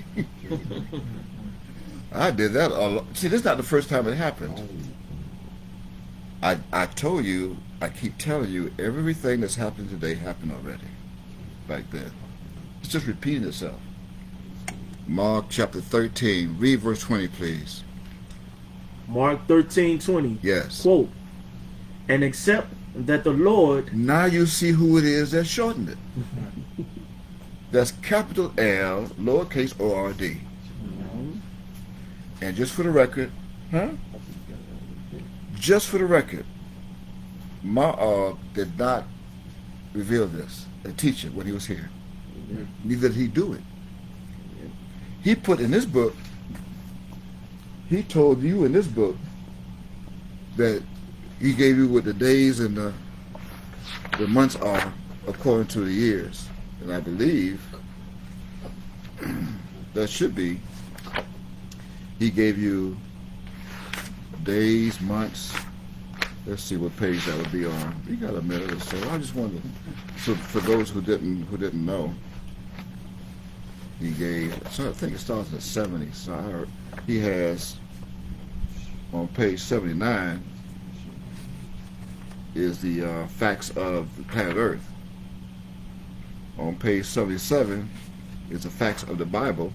S1: I did that a lot. See, this is not the first time it happened. I told you, I keep telling you, everything that's happening today happened already. Back then. It's just repeating itself. Mark chapter 13. Read verse 20, please.
S3: Mark 13:20.
S1: Yes.
S3: Quote, and except that the Lord...
S1: Now you see who it is that shortened it. That's capital L, lowercase O-R-D. And just for the record, just for the record, Ma'ab did not reveal this and teach it when he was here. Neither did he do it. He put in this book, he told you in this book that he gave you what the days and the months are according to the years. And I believe that should be, he gave you days, months. Let's see what page that would be on. You got a minute or so. I just wanted, so for those who didn't know, he gave. So I think it starts at 70. So he has on page 79 is the facts of the planet Earth. On page 77 is the facts of the Bible.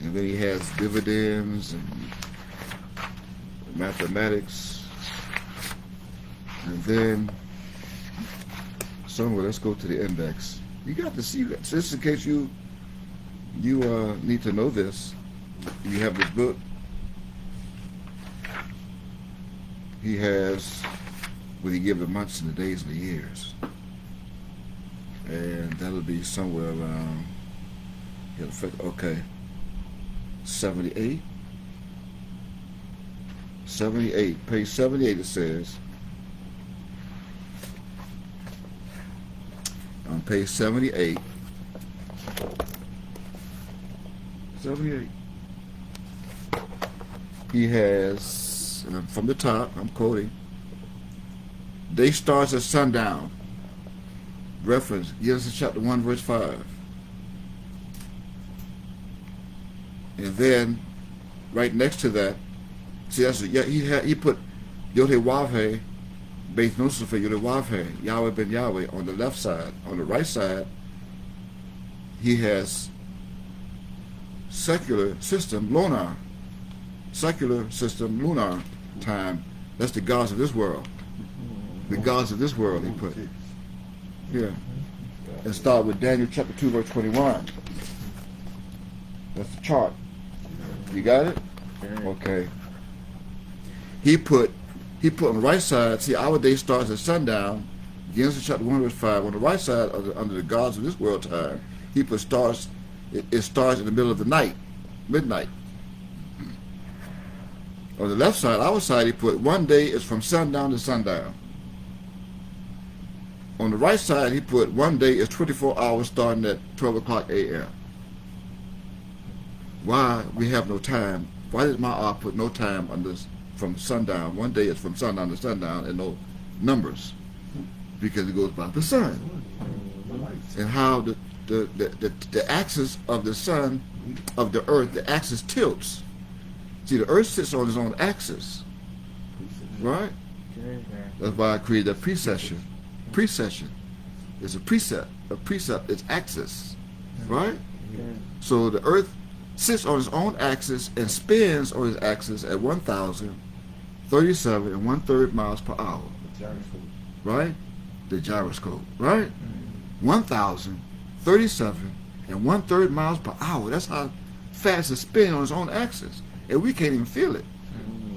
S1: And then he has dividends and mathematics. And then somewhere, let's go to the index. You got to see that. Just in case you need to know this, you have this book. He has what he gives the months and the days and the years. And that'll be somewhere around, okay, 78. 78, page 78 it says, on page 78, he has, and from the top, I'm quoting, day starts at sundown. Reference, Genesis chapter 1, verse 5. And then, right next to that, see, that's, yeah, he put Yod-Heh-Wav-Heh, Beit Nusafeh, Yod-Heh-Wav-Heh, Yahweh ben Yahweh on the left side. On the right side, he has secular system, lunar. Secular system, lunar time. That's the gods of this world. The gods of this world, he put. Here. And start with Daniel chapter 2, verse 21. That's the chart. You got it? Okay. He put on the right side, see, our day starts at sundown. Genesis chapter 1, verse 5. On the right side, under the gods of this world time, he put stars. It starts in the middle of the night, midnight. On the left side, our side, he put one day is from sundown to sundown. On the right side, he put one day is 24 hours starting at 12 o'clock a.m. Why we have no time? Why did my art put no time on this from sundown? One day is from sundown to sundown and no numbers, because it goes by the sun and how the axis of the sun, of the earth, the axis tilts. See, the earth sits on its own axis, right? That's why I created that precession. Precession is a precept. A precept is axis, right? So the earth sits on its own axis and spins on its axis at 1,037 1/3 miles per hour, right? The gyroscope, right? 1,037 1/3 miles per hour. That's how fast it spins on its own axis, and we can't even feel it.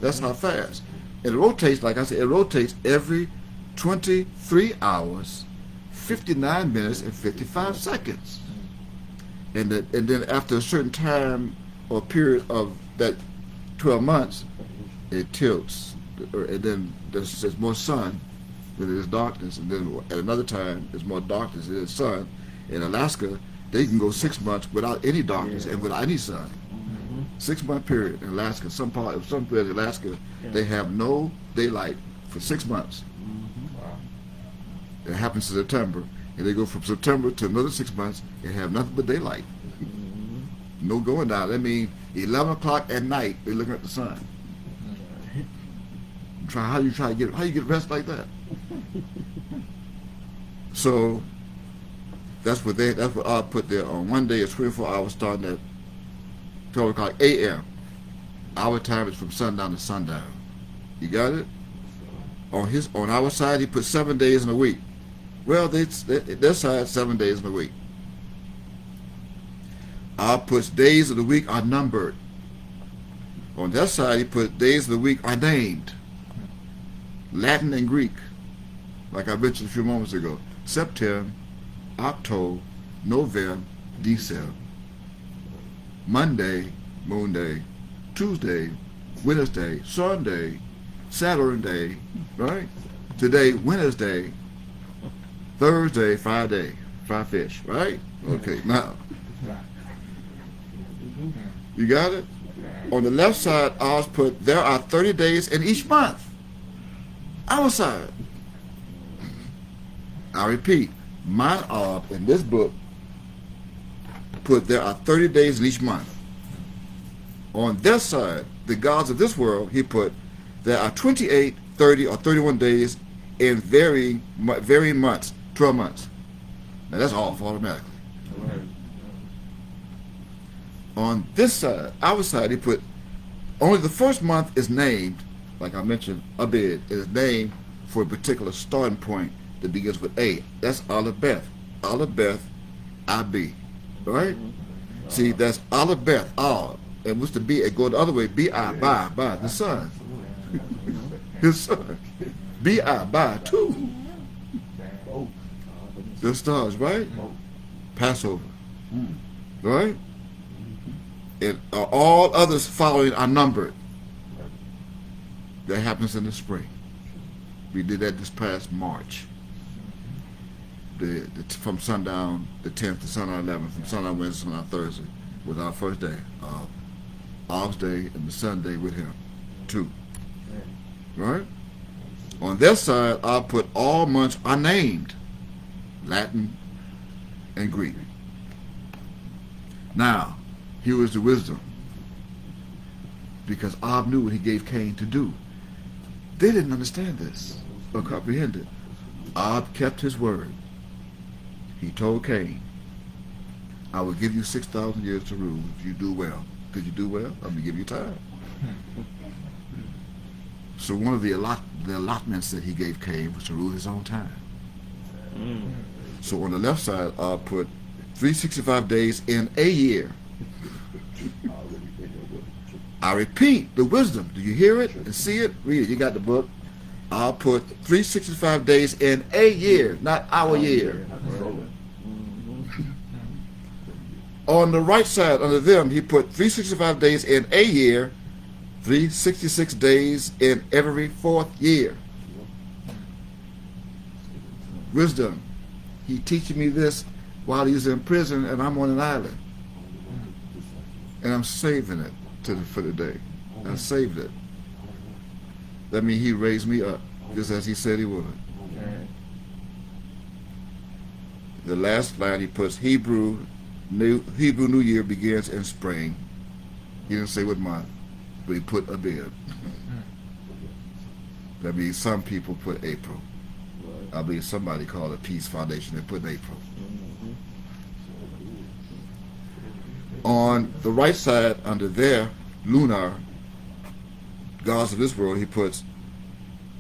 S1: That's how fast. It rotates, like I said, it rotates every 23 hours, 59 minutes, and 55 seconds. And then after a certain time or period of that 12 months, it tilts. And then there's more sun than there is darkness. And then at another time, there's more darkness than there is sun. In Alaska, they can go 6 months without any darkness and without any sun. 6 month period in Alaska. Some places in Alaska, they have no daylight for 6 months. It happens in September, and they go from September to another 6 months and have nothing but daylight. No going down. That means 11 o'clock at night, they're looking at the sun. How you get rest like that? So that's what I put there. On one day, it's 24 hours starting at 12 o'clock a.m. Our time is from sundown to sundown. You got it? On our side, he put 7 days in a week. Well, their side, 7 days in a week. Our puts days of the week are numbered. On that side, he put days of the week are named. Latin and Greek, like I mentioned a few moments ago. September, October, November, December. Monday, Moon Day. Tuesday, Wednesday, Sunday, Saturday, right? Today, Wednesday. Thursday, Friday, fry fish, right? Okay, now, you got it? On the left side, ours put, there are 30 days in each month. Our side. I repeat, mine are, in this book, put there are 30 days in each month. On their side, the gods of this world, he put, there are 28, 30, or 31 days in varying months. 12 months. Now that's off automatically. On this side, our side, he put only the first month is named, like I mentioned, Abid is named for a particular starting point that begins with A. That's Aleph Beth. Aleph Beth, I-B. Right? See, that's Aleph Beth, Al. And what's the B? It goes the other way. B-I, by, the sun. His son. B-I, by, two. The stars, right? Passover, right? And all others following are numbered. That happens in the spring. We did that this past March. From sundown the 10th to sundown 11th, from sundown Wednesday to sundown Thursday was our first day. August Day and the Sunday with him, 2. Right? On their side, I'll put all months are named. Latin and Greek. Now, here was the wisdom. Because Ab knew what he gave Cain to do. They didn't understand this or comprehend it. Ab kept his word. He told Cain, I will give you 6,000 years to rule if you do well. Could you do well? I'm going to give you time. So one of the allotments that he gave Cain was to rule his own time. So on the left side, I'll put 365 days in a year. I repeat, the wisdom. Do you hear it and see it? Read it. You got the book. I'll put 365 days in a year, not our year. On the right side, under them, he put 365 days in a year, 366 days in every fourth year. Wisdom. He teaching me this while he's in prison and I'm on an island. And I'm saving it for the day. I saved it. That means he raised me up, just as he said he would. The last line he puts, Hebrew New Year begins in spring. He didn't say what month, but he put Abib. That means some people put April. I believe somebody called it Peace Foundation and put April. On the right side, under there, lunar, gods of this world, he puts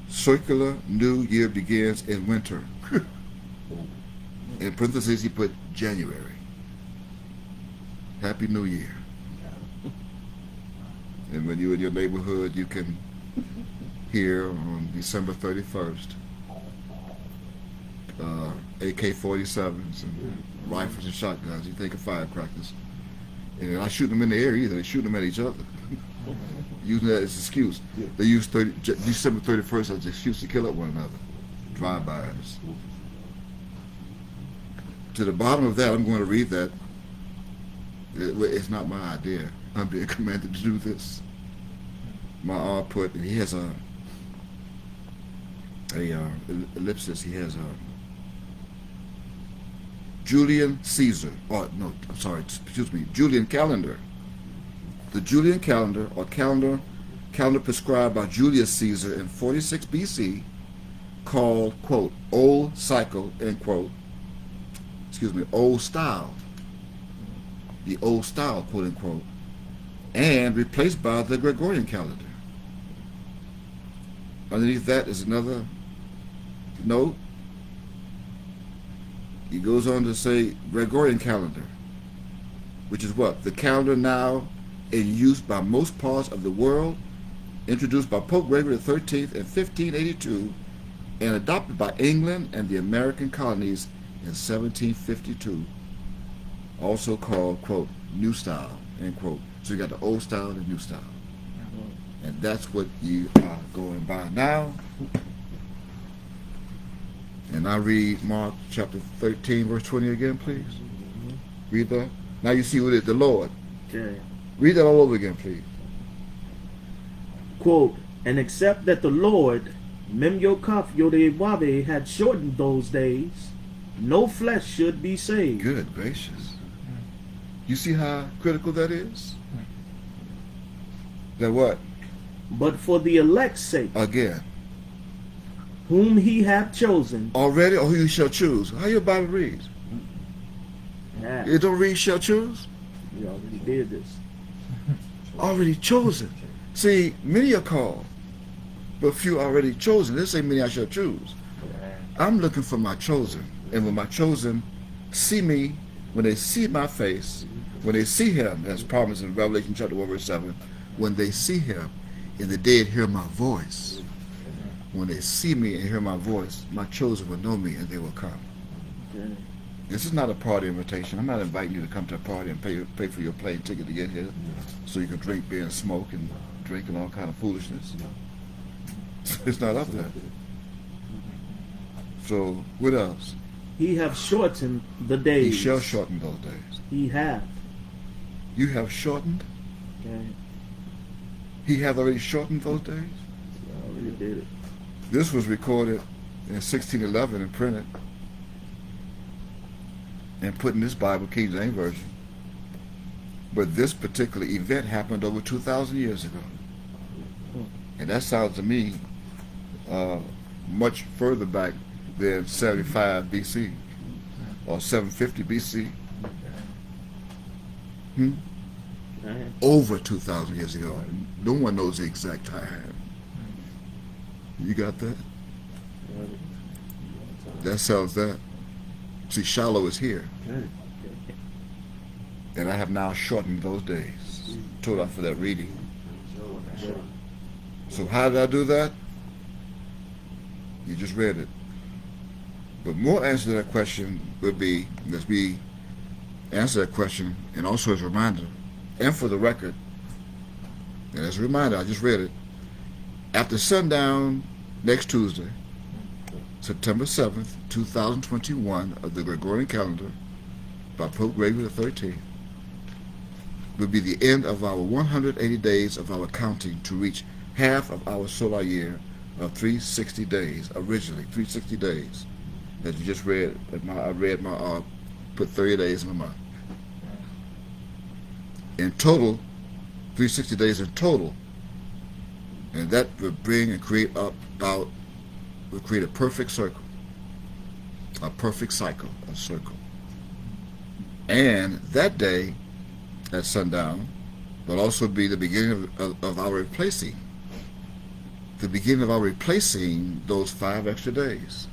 S1: circular new year begins in winter. In parentheses, he put January. Happy New Year. And when you're in your neighborhood, you can hear on December 31st, AK-47s and rifles and shotguns. You think of firecrackers. And they're not shooting them in the air either. They're shooting them at each other. Using that as an excuse. They use December 31st as an excuse to kill up one another. Drive-bys. To the bottom of that, I'm going to read that. It's not my idea. I'm being commanded to do this. My output, he has a ellipsis. He has a Julian Caesar. Julian calendar. The Julian calendar, or calendar prescribed by Julius Caesar in 46 BC, called, quote, old cycle, end quote, old style. The old style, quote unquote, and replaced by the Gregorian calendar. Underneath that is another note. He goes on to say Gregorian calendar, which is what? The calendar now in use by most parts of the world, introduced by Pope Gregory XIII in 1582 and adopted by England and the American colonies in 1752. Also called, quote, new style, end quote. So you got the old style and the new style. And that's what you are going by now. And I read Mark chapter 13, verse 20 again, please. Read that. Now you see what it is, the Lord.
S3: Okay.
S1: Read that all over again, please.
S3: Quote, and except that the Lord, Mem Yokaf Yodewave, had shortened those days, no flesh should be saved.
S1: Good gracious. You see how critical that is? That what?
S3: But for the elect's sake,
S1: Again.
S3: whom he hath chosen.
S1: Already, or who you shall choose. How your Bible reads?
S3: Yeah,
S1: It don't read shall choose?
S3: we already did this.
S1: Already chosen. See, many are called, but few are already chosen. This ain't many I shall choose. I'm looking for my chosen. And when my chosen see me, when they see my face, when they see him, as promised in Revelation chapter 1, verse 7, when they see him, and the dead hear my voice, when they see me and hear my voice, my chosen will know me and they will come.
S3: Okay.
S1: This is not a party invitation. I'm not inviting you to come to a party and pay for your plane ticket to get here so you can drink beer and smoke and drink and all kind of foolishness. It's not up there. So, what else?
S3: He hath shortened the days.
S1: He shall shorten those days.
S3: He hath.
S1: You have shortened?
S3: Okay.
S1: He hath already shortened those days?
S3: We already did it.
S1: This was recorded in 1611 and printed and put in this Bible, King James Version. But this particular event happened over 2,000 years ago. And that sounds to me much further back than 75 BC or 750 BC.
S3: Okay.
S1: Over 2,000 years ago. No one knows the exact time. You got that? That sounds that. See, Shiloh is here.
S2: Okay.
S1: And I have now shortened those days. Told out for that reading. So how did I do that? You just read it. But more answer to that question would be, as we answer that question, and also as a reminder, and for the record, and as a reminder, I just read it. After sundown next Tuesday, September 7th, 2021, of the Gregorian calendar by Pope Gregory XIII, will be the end of our 180 days of our counting to reach half of our solar year of 360 days, originally 360 days. As you just read, put 30 days in a month. In total, 360 days in total, and that will bring and create will create a perfect circle, a perfect cycle, a circle. And that day, at sundown, will also be the beginning of our replacing, those 5 extra days.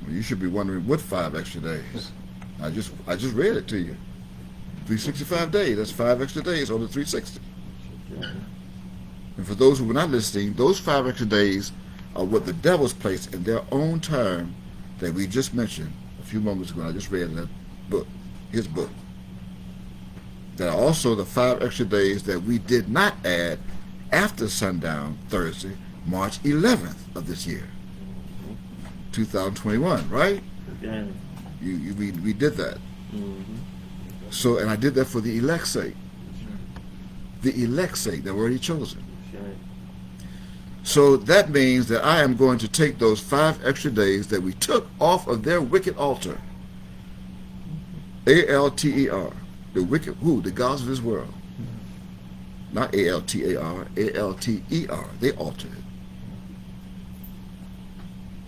S1: Well, you should be wondering what 5 extra days. I just read it to you. 365 days, that's 5 extra days on the 360. And for those who were not listening, those 5 extra days are what the devils placed in their own term that we just mentioned a few moments ago. I just read in that book, his book. There are also the 5 extra days that we did not add after sundown Thursday, March 11th of this year, 2021, right?
S2: Okay.
S1: We did that.
S2: Mm-hmm.
S1: So, and I did that for the elect's sake. The elect's sake, they were already chosen.
S2: Okay.
S1: So that means that I am going to take those 5 extra days that we took off of their wicked altar. A-L-T-E-R. The wicked, who? The gods of this world. Not A-L-T-A-R, A-L-T-E-R. They altered it.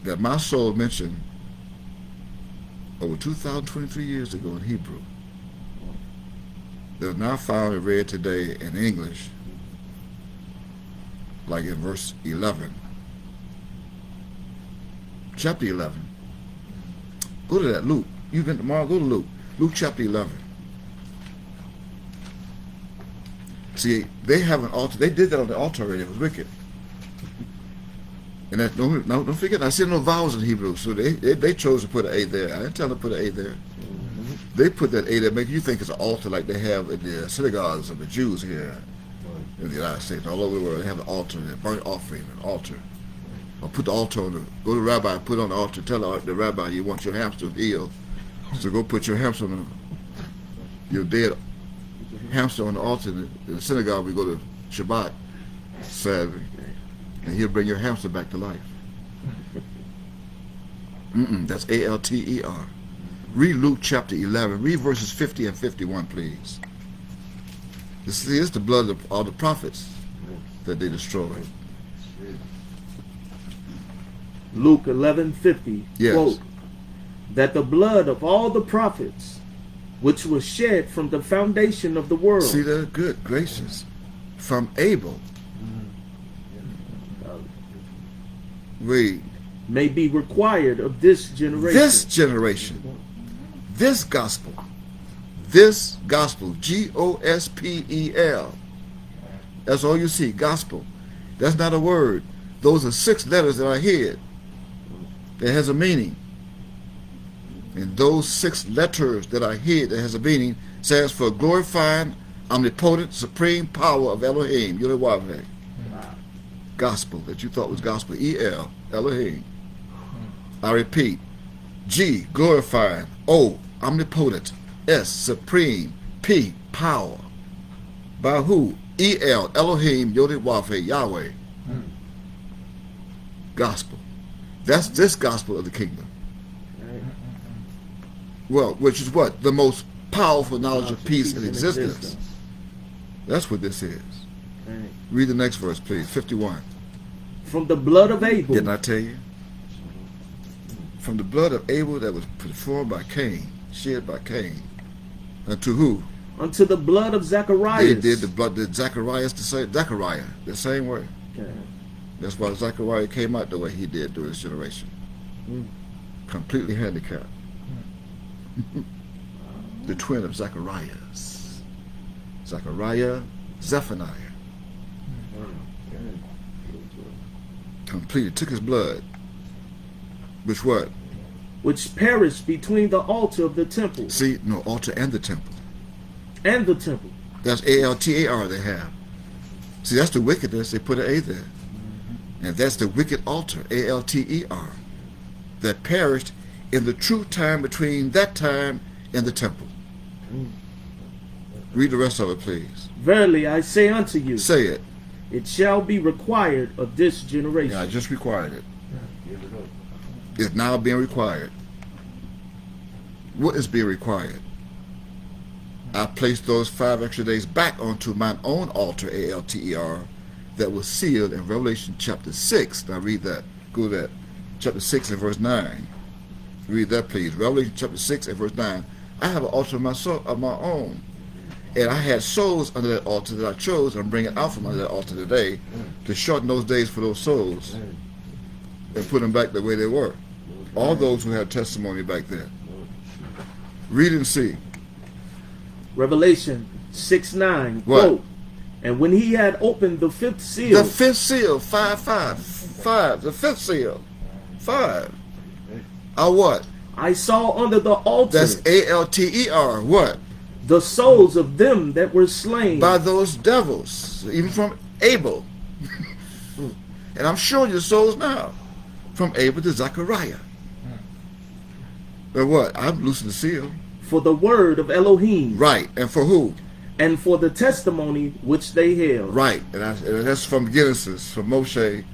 S1: That my soul mentioned over 2,023 years ago in Hebrew. They're now found and read today in English, like in verse 11. Chapter 11. Go to that, Luke. You've been tomorrow, go to Luke. Luke chapter 11. See, they have an altar. They did that on the altar already. It was wicked. And that, don't forget, I said no vowels in Hebrew, so they chose to put an A there. I didn't tell them to put an A there.
S2: Mm-hmm.
S1: They put that A there, make you think it's an altar like they have in the synagogues of the Jews here in the United States, all over the world. They have an altar, a burnt offering, an altar. Or put the altar on go to the rabbi, put on the altar, tell the rabbi you want your hamster healed. So go put your hamster your dead hamster on the altar in the synagogue. We go to Shabbat Saturday, and he'll bring your hamster back to life. That's A-L-T-E-R. Read Luke chapter 11. Read verses 50 and 51, please. This is the blood of all the prophets that they destroyed.
S3: Luke 11:50.
S1: Yes.
S3: Quote, that the blood of all the prophets, which was shed from the foundation of the world.
S1: See that? Good gracious. From Abel. Read.
S3: May be required of this generation.
S1: This generation. This gospel. This gospel. G-O-S-P-E-L. That's all you see. Gospel. That's not a word. Those are 6 letters that I hid. That has a meaning. And those 6 letters that I hid that has a meaning stands for glorifying, omnipotent, supreme power of Elohim. Yahweh. Gospel that you thought was gospel. E-L. Elohim. I repeat. G. Glorifying. O. Omnipotent. S. Supreme. P. Power. By who? E-L. Elohim. Yahweh. Gospel. That's this gospel of the kingdom. Well, which is what? The most powerful knowledge of peace in existence. That's what this is.
S3: Right.
S1: Read the next verse, please. 51.
S3: From the blood of Abel.
S1: Didn't I tell you? From the blood of Abel that was performed by Cain, shed by Cain, unto who?
S3: Unto the blood of Zacharias.
S1: They did the blood. Did Zacharias the same? Zechariah, the same way.
S3: Okay.
S1: That's why Zechariah came out the way he did during his generation. Completely handicapped. The twin of Zacharias. Zechariah, Zephaniah. Completely took his blood. Which what?
S3: Which perished between the altar of the temple
S1: See, no, altar and the temple.
S3: and the temple.
S1: That's ALTAR they have. See, that's the wickedness. They put an A there. And that's the wicked altar, ALTER, that perished in the true time between that time and the temple. Read the rest of it, please.
S3: Verily I say unto you,
S1: Say it.
S3: it shall be required of this generation.
S1: Yeah, I just required it.
S2: Give it up.
S1: It's now being required. What is being required? I placed those 5 extra days back onto mine own altar, ALTER, that was sealed in Revelation chapter 6. Now read that. Go to that. Chapter 6 and verse 9. Read that, please. Revelation chapter 6 and verse 9. I have an altar of my own. And I had souls under that altar that I chose. I'm bringing out from under that altar today to shorten those days for those souls and put them back the way they were. All those who had testimony back then. Read and see.
S3: Revelation 6:9.
S1: What?
S3: Quote, and when he had opened the fifth seal,
S1: The fifth seal, 5. The fifth seal, 5. What?
S3: I saw under the altar
S1: That's ALTER. What?
S3: the souls of them that were slain
S1: By those devils, even from Abel. And I'm showing you the souls now. From Abel to Zechariah. But what? I'm loosing the seal.
S3: for the word of Elohim,
S1: Right. And for who?
S3: and for the testimony which they held.
S1: Right. And that's from Genesis, from Moshe,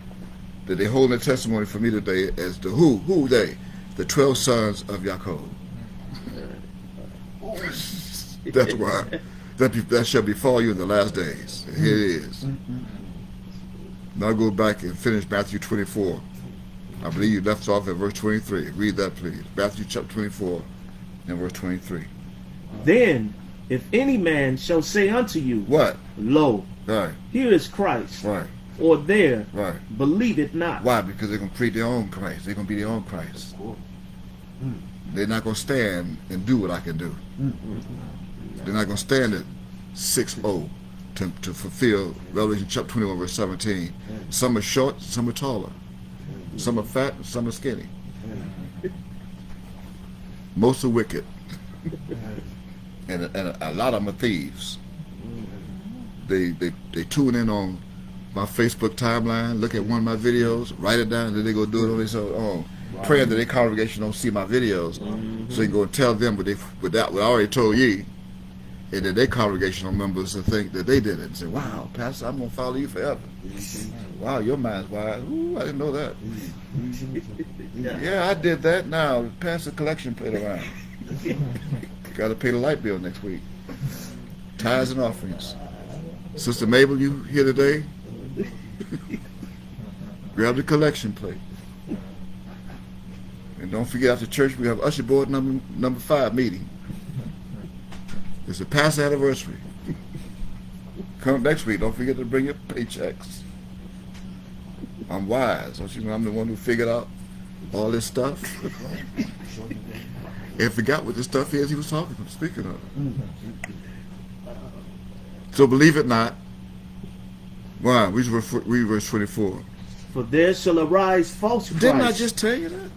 S1: that they hold their testimony for me today as the who? Who they? The 12 sons of Yaakov. That's why. That shall befall you in the last days. And here it is. Now go back and finish Matthew 24. I believe you left off at verse 23. Read that, please. Matthew chapter 24 and verse 23.
S3: Then, if any man shall say unto you,
S1: What?
S3: Lo,
S1: Right.
S3: here is Christ,
S1: Right.
S3: or there,
S1: Right.
S3: believe it not.
S1: Why? Because they're going to create their own Christ. They're going to be their own Christ. They're not going to stand and do what I can do. They're not going to stand at 6'0" to fulfill Revelation chapter 21 verse 17. Some are short, some are taller. Some are fat, and some are skinny. Most are wicked. and a lot of them are thieves. They tune in on my Facebook timeline, look at one of my videos, write it down, and then they go do it on their own. Praying that their congregation don't see my videos, so you can go and tell them what I already told ye, and then their congregational members will think that they did it and say, "Wow, Pastor, I'm gonna follow you forever." Wow, your mind's wide. Ooh, I didn't know that. Yeah, I did that. Now pass the collection plate around. Got to pay the light bill next week. Tithes and offerings. Sister Mabel, you here today? Grab the collection plate. And don't forget, after church we have usher board number 5 meeting. It's a past anniversary. Come next week. Don't forget to bring your paychecks. I'm wise. Don't you know I'm the one who figured out all this stuff? And forgot what the stuff is he was speaking of. So believe it not. Why? Read verse 24.
S3: For there shall arise false Christs,
S1: Didn't I just tell you that?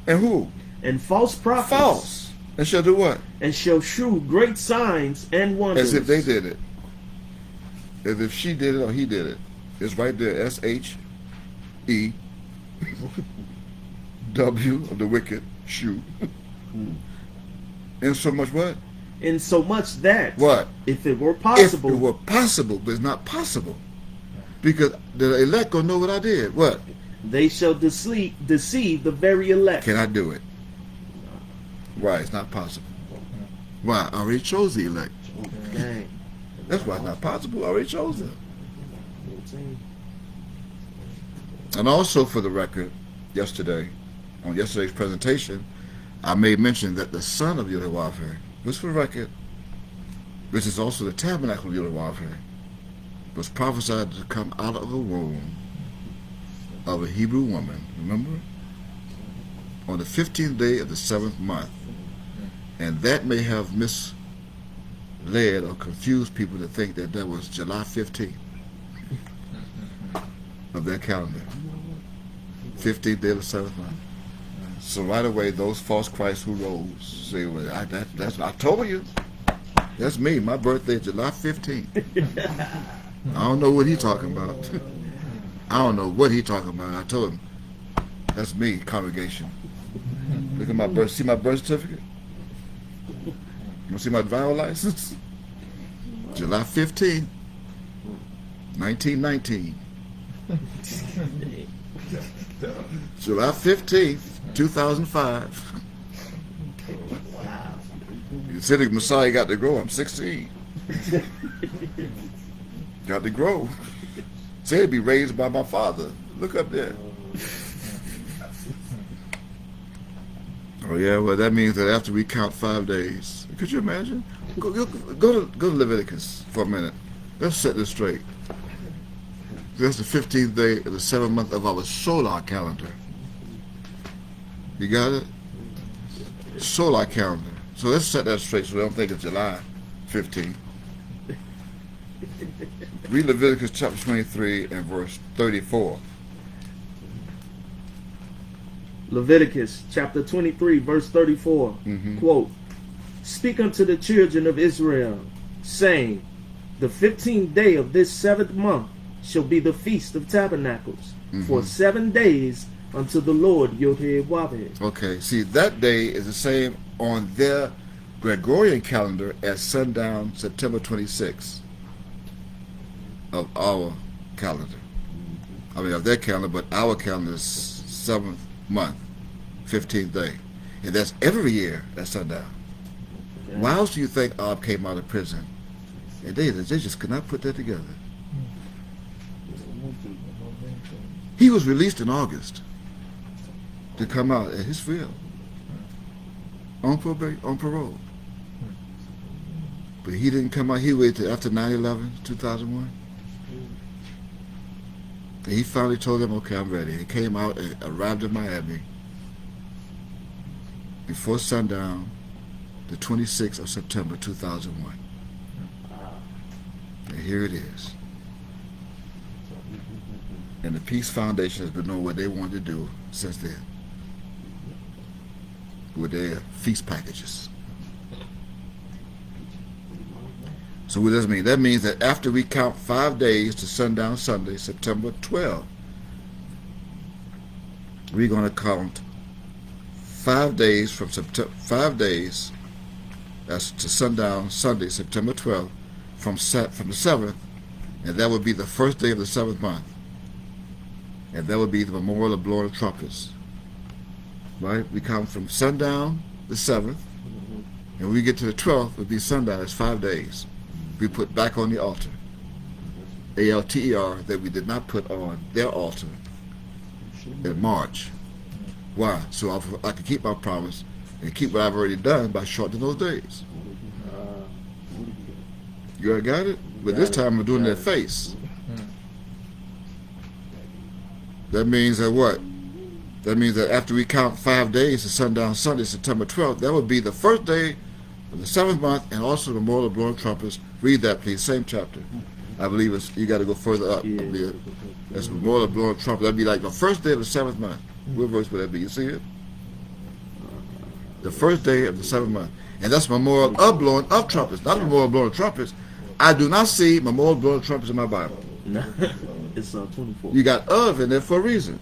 S1: And who?
S3: and false prophets,
S1: False. And shall do what?
S3: and shall shew great signs and wonders.
S1: As if they did it. As if she did it or he did it. It's right there. SHEW of the wicked, shew. And so much what?
S3: In so much that,
S1: What?
S3: if it were possible,
S1: If it were possible, but it's not possible. Because the elect gonna know what I did. What?
S3: they shall deceive the very elect.
S1: Can I do it? Why? It's not possible. Why? I already chose the elect.
S3: Dang.
S1: That's why it's not possible. I already chose them. And also, for the record, on yesterday's presentation, I made mention that the son of Yehoshua, which for the record, which is also the tabernacle of Yehoshua, was prophesied to come out of the womb of a Hebrew woman, remember? On the 15th day of the 7th month. And that may have misled or confused people to think that that was July 15th of their calendar. 15th day of the 7th month. So right away, those false Christs who rose say, well, I told you. That's me. My birthday is July 15th. I don't know what he's talking about. I don't know what he's talking about. I told him, that's me, congregation. Look at my birth. See my birth certificate? You want to see my driver's license? July 15th, 1919. July 15th, 2005. You said the Messiah got to grow. I'm 16. Got to grow. Said to be raised by my father. Look up there. Oh yeah, well that means that after we count 5 days, could you imagine? Go to Leviticus for a minute. Let's set this straight. That's the 15th day of the 7th month of our solar calendar. You got it? Solar calendar. So let's set that straight so we don't think it's July 15th. Read Leviticus chapter 23 and verse 34.
S3: Leviticus chapter 23 verse 34. Quote, "Speak unto the children of Israel, saying, the 15th day of this 7th month shall be the Feast of Tabernacles, for 7 days unto the Lord Yod-Heh-Wav-Heh."
S1: Okay, see, that day is the same on their Gregorian calendar as sundown September 26th of our calendar. I mean, of their calendar, but our calendar is 7th month, 15th day. And that's every year at sundown.
S3: Okay.
S1: Why else do you think Ab came out of prison? And they just could not put that together. He was released in August to come out at his will, on parole. But he didn't come out. He waited after 9/11, 2001. And he finally told them, okay, I'm ready. He came out and arrived in Miami before sundown, the 26th of September, 2001. And here it is. And the Peace Foundation has been doing what they wanted to do since then with their feast packages. So what does that mean? That means that after we count 5 days to sundown Sunday, September 12th, we're going to count 5 days from September, 5 days that's to sundown Sunday, September 12th, from the 7th, and that would be the first day of the 7th month. And that would be the memorial of blowing of trumpets. Right? We count from sundown, the 7th, and when we get to the 12th, it would be sundown. It's 5 days. We put back on the altar. ALTER, that we did not put on their altar in March. Why? So I can keep my promise and keep what I've already done by shortening those days. You got it? But this time I'm doing their face. That means that what? That means that after we count 5 days to sundown Sunday, September 12th, that would be the first day of the 7th month and also the memorial of blowing trumpets. Read that, please. Same chapter. I believe you got to go further up.
S3: Yeah.
S1: That's memorial of blowing trumpets. That'd be like the first day of the 7th month. What verse would that be? You see it? The first day of the 7th month. And that's memorial of blowing of trumpets, not memorial of blowing trumpets. I do not see memorial of blowing trumpets in my Bible.
S3: No, it's 24.
S1: You got of in there for a reason.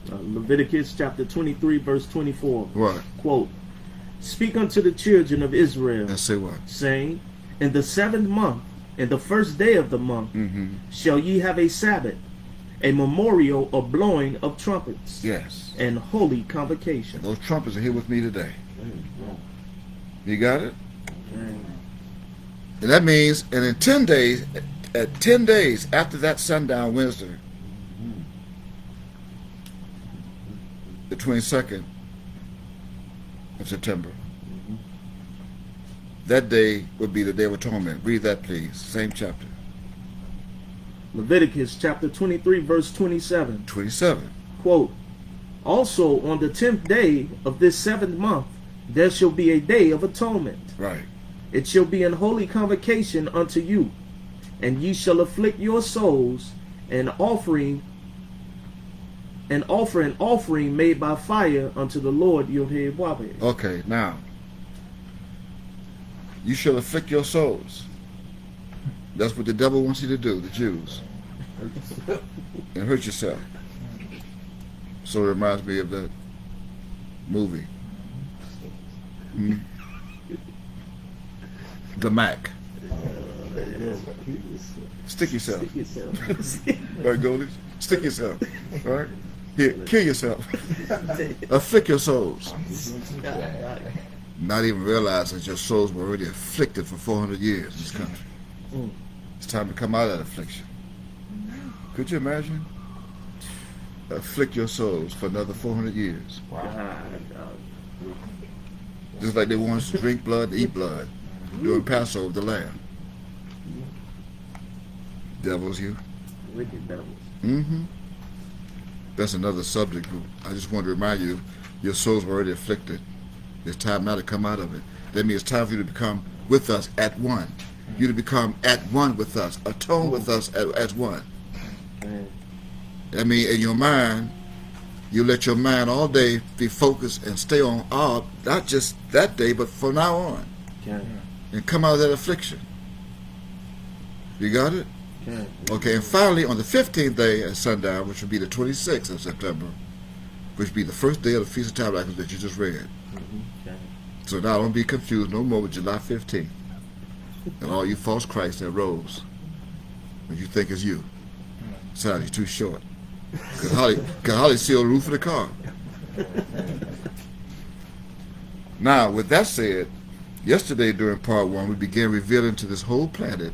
S3: Leviticus chapter 23 verse 24.
S1: What?
S3: Quote, "Speak unto the children of Israel,
S1: And say what?
S3: saying, in the 7th month, in the first day of the month, shall ye have a Sabbath, a memorial of blowing of trumpets,
S1: Yes.
S3: and holy convocation."
S1: Those trumpets are here with me today. You got it? And that means, and in 10 days, at 10 days after that sundown Wednesday, the 22nd of September, that day would be the Day of Atonement. Read that, please. Same chapter.
S3: Leviticus chapter 23, verse 27.
S1: 27.
S3: Quote, also on the 10th day of this 7th month, there shall be a day of atonement.
S1: Right.
S3: It shall be an holy convocation unto you, and ye shall afflict your souls, and offer an offering made by fire unto the Lord Yod-Heh-Wahed.
S1: Okay, now, you shall afflict your souls. That's what the devil wants you to do, the Jews. And hurt yourself. So it reminds me of that movie. Hmm? The Mac. Stick yourself. Right, goalies? Stick yourself. Right? Here, kill yourself. Afflict your souls. Not even realize that your souls were already afflicted for 400 years in this country. It's time to come out of that affliction. Could you imagine? Afflict your souls for another 400 years. Just like they want us to drink blood, to eat blood during Passover of the Lamb. Devils, you.
S3: Wicked devils.
S1: Mm-hmm. That's another subject. I just want to remind you, your souls were already afflicted. It's time now to come out of it. That means it's time for you to become with us at one. You to become at one with us, atone with us as one. I mean, in your mind, you let your mind all day be focused and stay on not just that day, but from now on.
S3: Okay.
S1: And come out of that affliction. You got it?
S3: Okay.
S1: Okay, and finally, on the 15th day at sundown, which would be the 26th of September, which would be the first day of the Feast of Tabernacles that you just read.
S3: Okay.
S1: So now don't be confused no more with July 15th and all you false Christs that rose when you think it's you. Sorry, you're too short. Because Holly sealed the roof of the car. Now, with that said, yesterday during part 1, we began revealing to this whole planet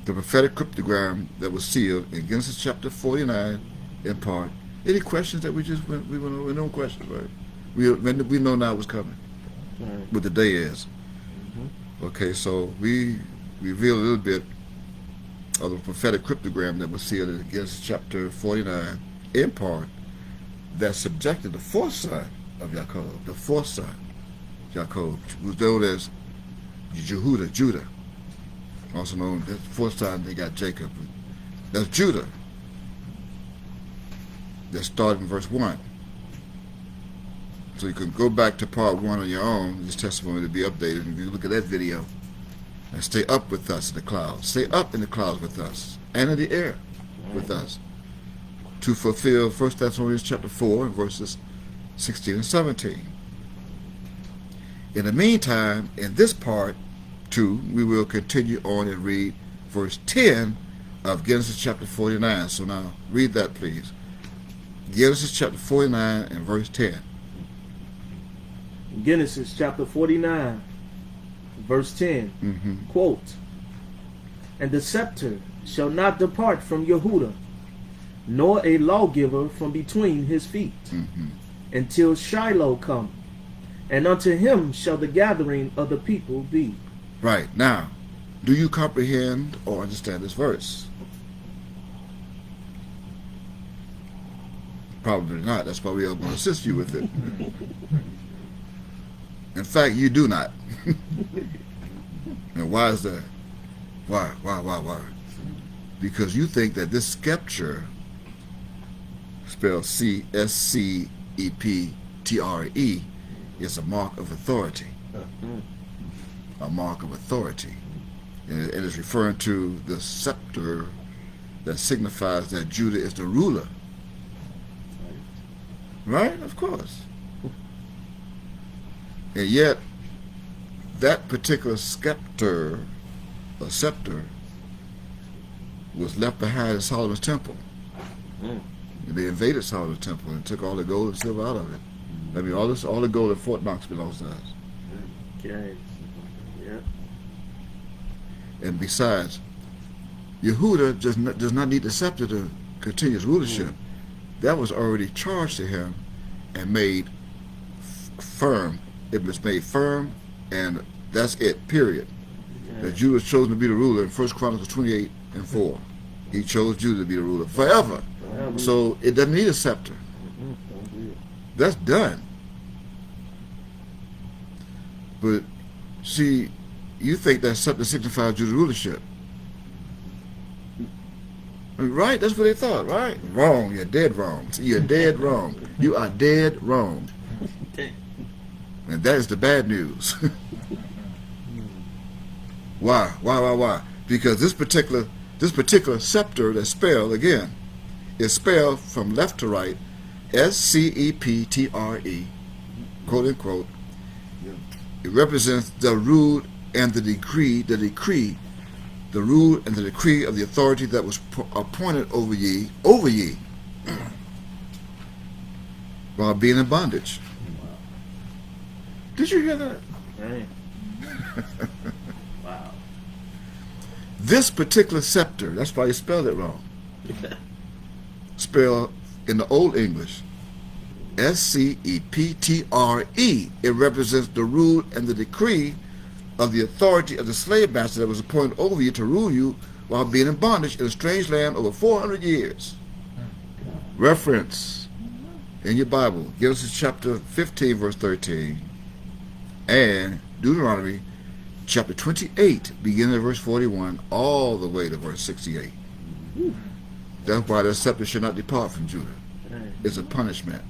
S1: the prophetic cryptogram that was sealed in Genesis chapter 49 in part. Any questions that we went over? No questions, right? We know now what's coming, what the day is. Okay, so we revealed a little bit of the prophetic cryptogram that was sealed in Genesis chapter 49 in part that subjected the fourth son of Jacob, the fourth son, Jacob, who's known as Judah, also known as the fourth son they got Jacob. That's Judah. That started in verse 1. So you can go back to part 1 on your own, this testimony to be updated, and you look at that video, and stay up with us in the clouds. Stay up in the clouds with us, and in the air with us, to fulfill 1 Thessalonians chapter 4, verses 16 and 17. In the meantime, in this part 2, we will continue on and read verse 10 of Genesis chapter 49. So now, read that, please. Genesis chapter 49 and verse 10.
S3: Genesis chapter 49, verse 10. Quote, and the scepter shall not depart from Yehuda, nor a lawgiver from between his feet, until Shiloh come, and unto him shall the gathering of the people be.
S1: Right. Now, do you comprehend or understand this verse? Probably not. That's why we are going to assist you with it. In fact, you do not. And why is that? Why? Because you think that this scepter, spelled C-S-C-E-P-T-R-E, is a mark of authority. A mark of authority. And it is referring to the scepter that signifies that Judah is the ruler. Right? Of course. And yet, that particular scepter was left behind in Solomon's temple. And they invaded Solomon's temple and took all the gold and silver out of it. I mean, all the gold at Fort Knox belongs to us.
S3: Okay. Yeah.
S1: And besides, Yehuda does not need the scepter to continue his rulership. That was already charged to him and made firm. It was made firm, and that's it, period. That Judah was chosen to be the ruler in 1 Chronicles 28 and 4. He chose Judah to be the ruler forever.
S3: Forever.
S1: So it doesn't need a scepter. That's done. But see, you think that scepter signifies Judah's rulership. Right? That's what they thought, right? Wrong. You're dead wrong. You're dead wrong. You are dead wrong. And that is the bad news. Why? Why? Because this particular scepter that's spelled, again, is spelled from left to right, S-C-E-P-T-R-E, quote unquote. It represents the rule and the decree, the rule and the decree of the authority that was appointed over ye, while being in bondage. Did you hear that?
S3: Dang. Wow.
S1: This particular scepter, that's why you spelled it wrong. Spelled in the Old English, S-C-E-P-T-R-E. It represents the rule and the decree of the authority of the slave master that was appointed over you to rule you while being in bondage in a strange land over 400 years. Reference in your Bible, Genesis chapter 15, verse 13, and Deuteronomy chapter 28, beginning at verse 41, all the way to verse 68. That's why the scepter should not depart from Judah. It's a punishment.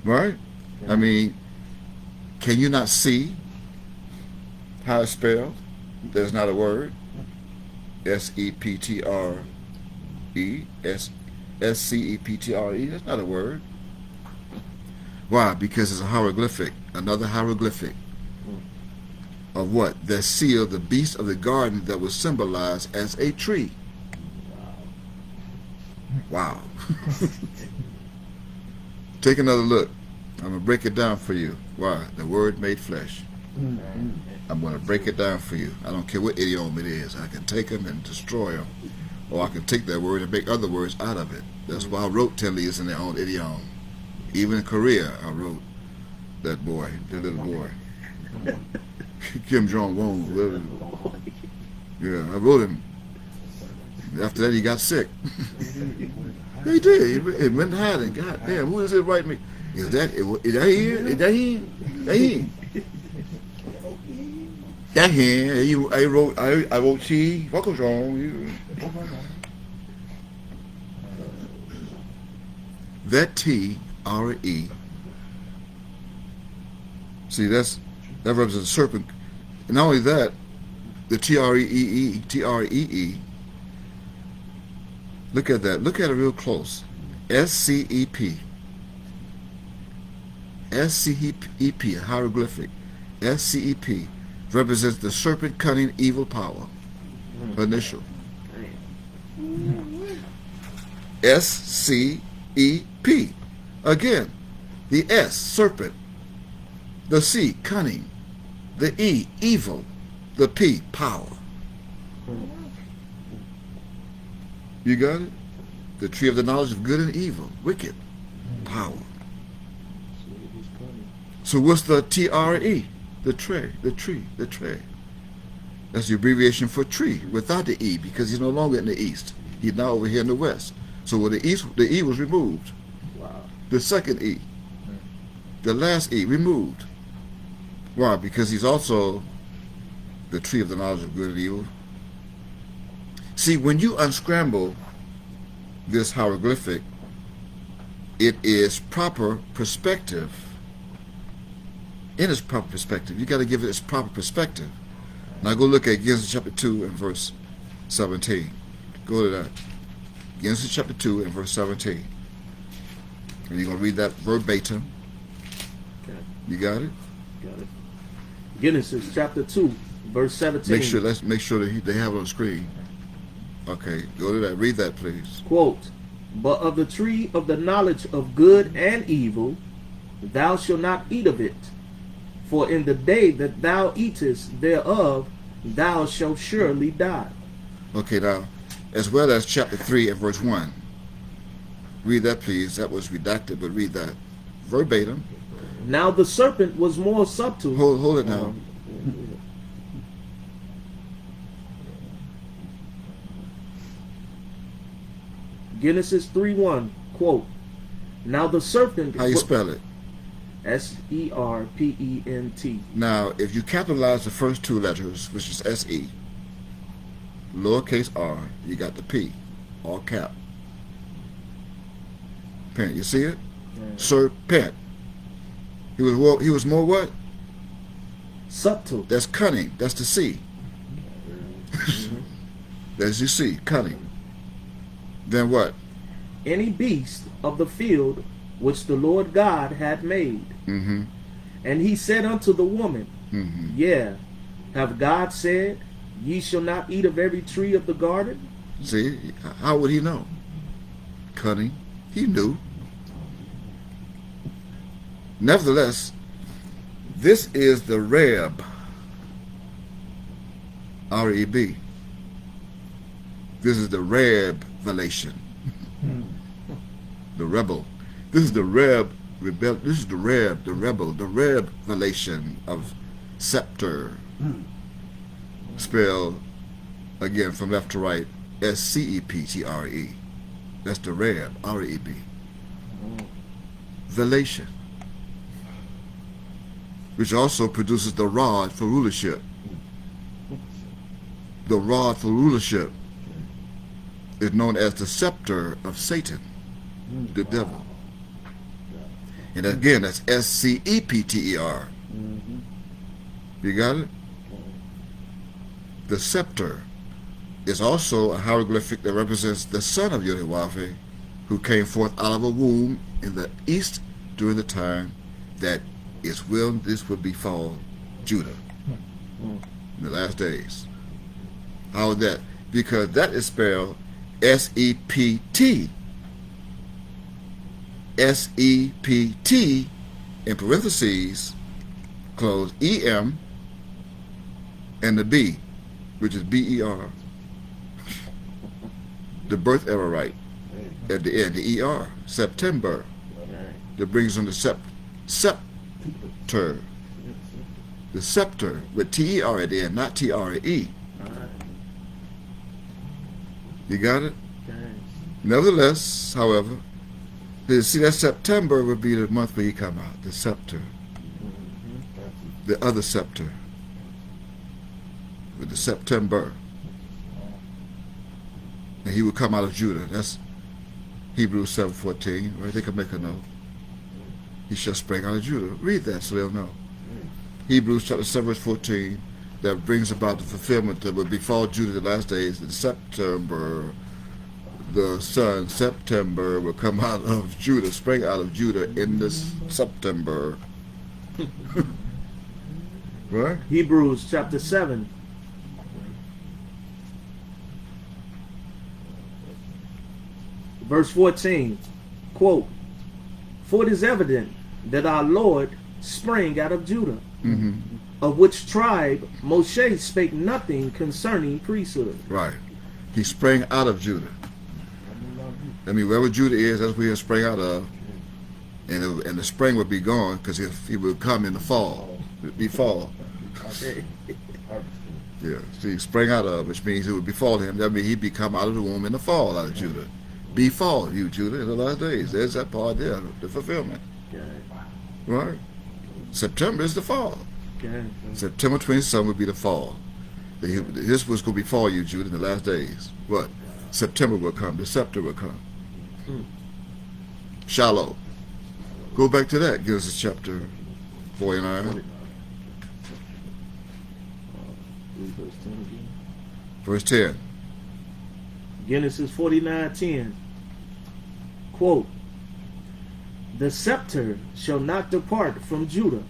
S1: Right? I mean, can you not see how it's spelled? There's not a word. S-E-P-T-R-E. S-C-E-P-T-R-E. That's not a word. Why? Because it's a hieroglyphic. Another hieroglyphic. Of what? The seal, the beast of the garden that was symbolized as a tree. Wow. Take another look. I'm going to break it down for you. Why? The word made flesh. I'm going to break it down for you. I don't care what idiom it is. I can take them and destroy them. Or I can take that word and make other words out of it. That's why I wrote 10 leaders in their own idiom. Even in Korea, I wrote that boy, the little boy. Kim Jong-un. Yeah, I wrote him. After that, he got sick. He did. He went hiding. God damn, who is it writing me? Is that he? Is that he? That he? I wrote T. What goes wrong? That T-R-E. See, that represents a serpent. And not only that, the T-R-E-E. Look at that. Look at it real close. S-C-E-P. S-C-E-P, a hieroglyphic. S-C-E-P represents the serpent, cunning, evil power. Initial. S-C-E-P. Again, the S, serpent. The C, cunning. The E, evil. The P, power. You got it? The tree of the knowledge of good and evil. Wicked. Power. So what's the T-R-E? The tree. That's the abbreviation for tree without the E, because he's no longer in the east. He's now over here in the west. So with the E was removed.
S3: Wow.
S1: The second E. The last E removed. Why? Because he's also the tree of the knowledge of good and evil. See, when you unscramble this hieroglyphic, it is proper perspective. In its proper perspective. You got to give it its proper perspective. Now go look at Genesis chapter 2 and verse 17. Go to that. Genesis chapter 2 and verse 17. And you're going to read that verbatim.
S3: Okay.
S1: You got it?
S3: Got it. Genesis chapter 2, verse 17.
S1: Let's make sure that they have it on the screen. Okay, go to that. Read that, please.
S3: Quote, "But of the tree of the knowledge of good and evil, thou shalt not eat of it. For in the day that thou eatest thereof, thou shalt surely die."
S1: Okay, now, as well as chapter 3 and verse 1. Read that, please. That was redacted, but read that. Verbatim.
S3: Now the serpent was more subtle.
S1: Hold it now.
S3: Genesis 3:1, quote, now the serpent...
S1: How you spell it?
S3: S-E-R-P-E-N-T.
S1: Now, if you capitalize the first two letters, which is S-E, lowercase r, you got the P, all cap. Pent, you see it? Serpent. He was more what?
S3: Subtle.
S1: That's cunning. That's the C. As you see, cunning. Then what?
S3: Any beast of the field which the Lord God had made.
S1: Mm-hmm.
S3: And he said unto the woman,
S1: Mm-hmm.
S3: yeah, have God said, ye shall not eat of every tree of the garden?
S1: See, how would he know? Cunning. He knew. Nevertheless, this is the Reb, R-E-B. This is the revelation. The rebel. This is the this is the rebel, the revelation of scepter. Spelled, again, from left to right, S-C-E-P-T-R-E. That's the Reb, R-E-B. Velation. Which also produces the rod for rulership. The rod for rulership is known as the scepter of Satan, the devil. And again, that's S-C-E-P-T-E-R. You got it? The scepter is also a hieroglyphic that represents the son of Yehovah, who came forth out of a womb in the east during the time that this would befall Judah in the last days. How is that? Because that is spelled S-E-P-T. S-E-P-T in parentheses, close E-M, and the B, which is B-E-R. The birth error right at the end, the E-R, September. That brings on the scepter. The scepter with T-E-R at the end, not T-R-E. You got it? Nevertheless, however, see, that September would be the month where he come out, the scepter. The other scepter. With the September. And he would come out of Judah. That's Hebrews 7:14, right? They can make a note. He shall spring out of Judah. Read that so they'll know. Hebrews chapter 7, verse 14, that brings about the fulfillment that will befall Judah the last days. In September, the sun, September, will come out of Judah, spring out of Judah in this September. Right?
S3: Hebrews chapter 7. Verse 14, quote, for it is evident that our Lord sprang out of Judah, of which tribe Moshe spake nothing concerning priesthood.
S1: Right. He sprang out of Judah. I mean, wherever Judah is, that's where he sprang out of. And the spring would be gone because he would come in the fall. It would be fall. Yeah. See, he sprang out of, which means it would befall him. That means he'd be come out of the womb in the fall out of Judah. Befall you, Judah, in the last days. There's that part there, the fulfillment.
S3: Okay.
S1: Right? September is the fall.
S3: Okay.
S1: September 27th would be the fall. This was going to befall you, Judah, in the last days. What? September will come. The scepter will come. Shallow. Go back to that. Genesis chapter 49. Verse 10.
S3: Genesis 49:10. Quote, the scepter shall not depart from Judah,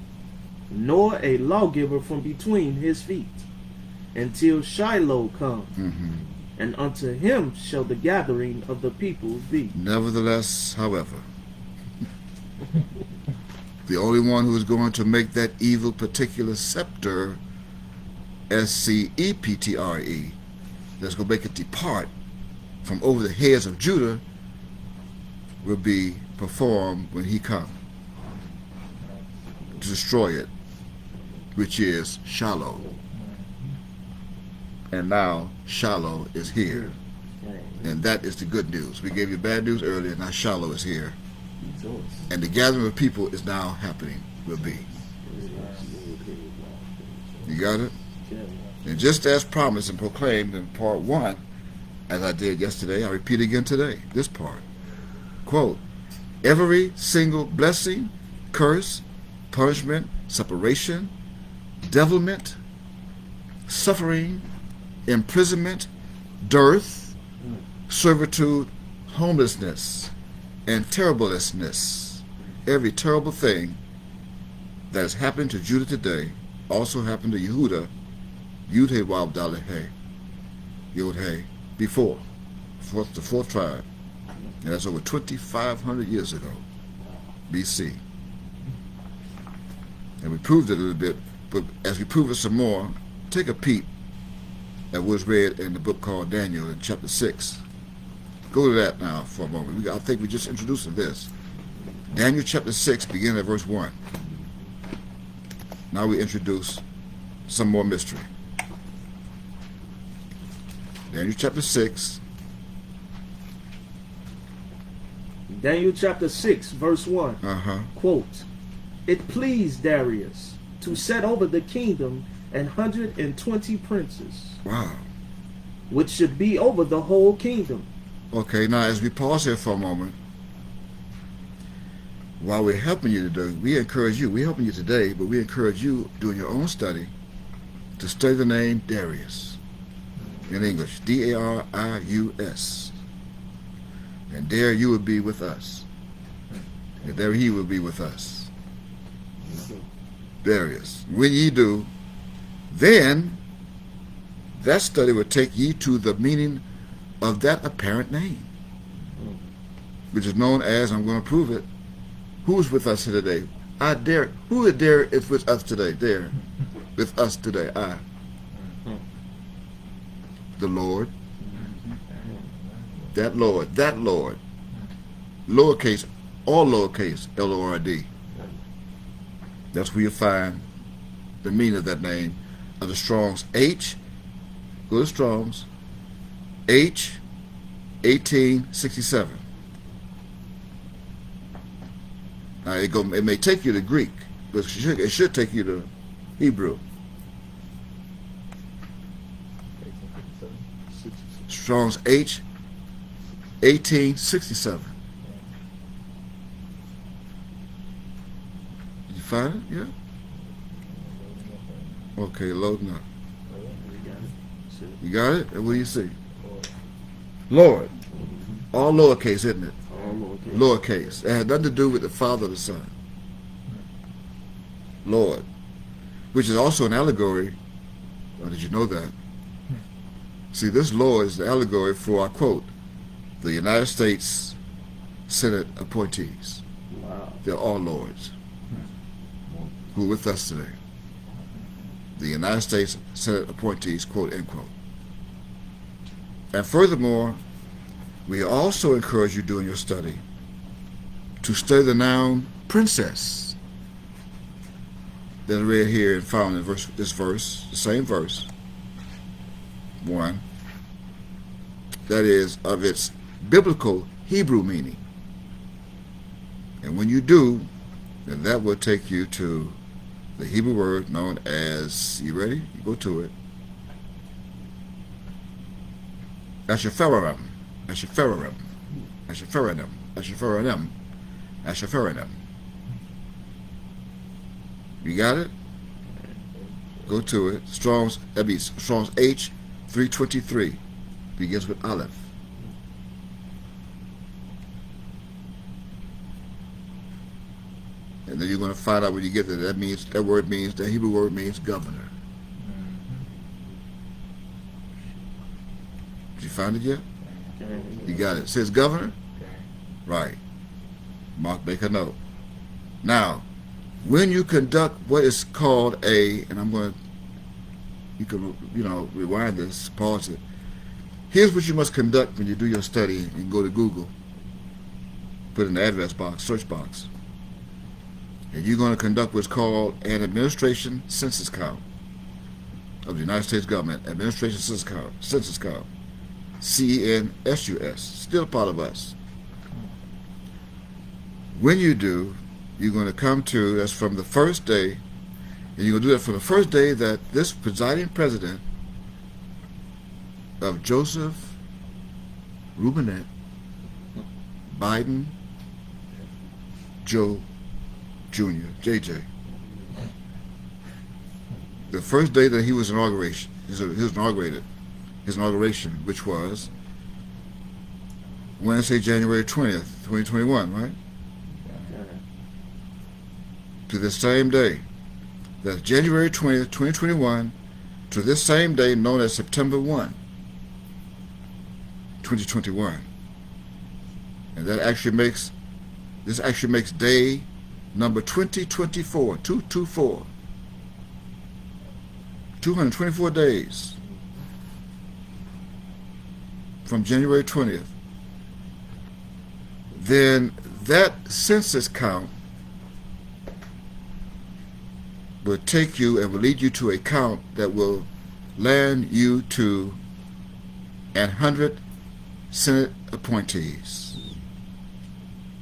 S3: nor a lawgiver from between his feet, until Shiloh come, and unto him shall the gathering of the people be.
S1: Nevertheless, however, the only one who is going to make that evil particular scepter, S-C-E-P-T-R-E, that's going to make it depart from over the heads of Judah, will be performed when he comes to destroy it, which is Shiloh. And now Shiloh is here. And that is the good news. We gave you bad news earlier. Now Shiloh is here.
S2: Rejoice.
S1: And the gathering of people is now happening. Will be. You got it? And just as promised and proclaimed in part 1, as I did yesterday, I repeat again today, this part. Quote, every single blessing, curse, punishment, separation, devilment, suffering, imprisonment, dearth, servitude, homelessness, and terriblesness. Every terrible thing that has happened to Judah today also happened to Yehuda, Yud-He Wav Dalet He, Yod-He, before, the fourth tribe. And that's over 2,500 years ago, BC. And we proved it a little bit, but as we prove it some more, take a peep at what's read in the book called Daniel in chapter 6. Go to that now for a moment. I think we just introduced this. Daniel chapter 6, beginning at verse 1. Now we introduce some more mystery. Daniel chapter 6.
S3: Daniel chapter 6, verse 1. Quote, it pleased Darius to set over the kingdom 120 princes.
S1: Wow.
S3: Which should be over the whole kingdom.
S1: Okay, now as we pause here for a moment, while we're helping you today, we encourage you, we're helping you today, but we encourage you doing your own study to study the name Darius in English, D-A-R-I-U-S. And there you will be with us. And there he will be with us. Darius. When ye do, then that study will take ye to the meaning of that apparent name, which is known as, I'm going to prove it, who's with us here today? I dare. Who is there is with us today? There. With us today. I. The Lord. That Lord. That Lord. Lowercase, all lowercase, L-O-R-D. That's where you find the meaning of that name. Of the Strong's H. Go to Strong's. H. 1867. Now it may take you to Greek, but it should take you to Hebrew. Strong's H. 1867. Did you find it? Yeah? Okay, loading up. You got it? And what do you see? Lord. All lowercase, isn't it?
S3: All lowercase.
S1: Lowercase. It had nothing to do with the Father or the Son. Lord. Which is also an allegory. Or did you know that? See, this Lord is the allegory for, I quote, the United States Senate appointees.
S3: Wow.
S1: They're all lords who are with us today. The United States Senate appointees, quote, end quote. And furthermore, we also encourage you during your study to study the noun princess that is read here and found in this verse, the same verse, 1, that is of its biblical Hebrew meaning. And when you do, then that will take you to the Hebrew word known as, you ready? You go to it. Ashapharim. Ashapharim. Ashapharim. Ashapharim. Ashapharim. You got it? Go to it. Strong's H 323 begins with Aleph. And then you're going to find out when you get there that Hebrew word means governor. Did you find it yet? You got it. It says governor? Right. Mark, make a note. Now, when you conduct what is called and I'm going to, you can, rewind this, pause it. Here's what you must conduct when you do your study and go to Google. Put in the address box, search box. And you're going to conduct what's called an administration census count of the United States government, administration census count. CENSUS, still part of us. When you do, you're going to come to, that's from the first day, and you're going to do that from the first day that this presiding president of Joseph Robinette Biden Joe Jr., JJ, the first day that he was inaugurated, his inauguration, which was Wednesday, January 20th, 2021, right? To this same day, that's January 20th, 2021, to this same day known as September 1, 2021. And that actually makes, this actually makes day number 2024, 224. 224 days from January 20th. Then that census count will take you and will lead you to a count that will land you to 100 Senate appointees,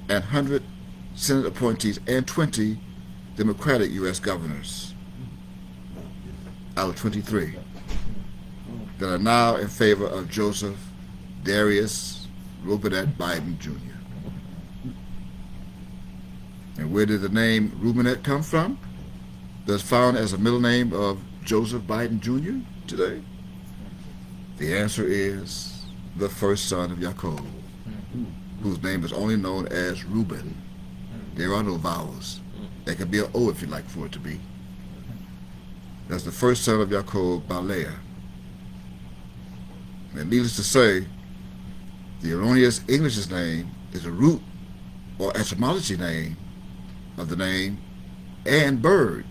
S1: 100 Senate appointees, and 20 Democratic U.S. governors out of 23 that are now in favor of Joseph Darius Robinette Biden Jr. And where did the name Robinette come from? That's found as a middle name of Joseph Biden Jr. today? The answer is the first son of Jacob, whose name is only known as Reuben. There are no vowels. There could be an O if you'd like for it to be. That's the first son of Jacob by Leah. And needless to say, the erroneous English name is a root or etymology name of the name and bird,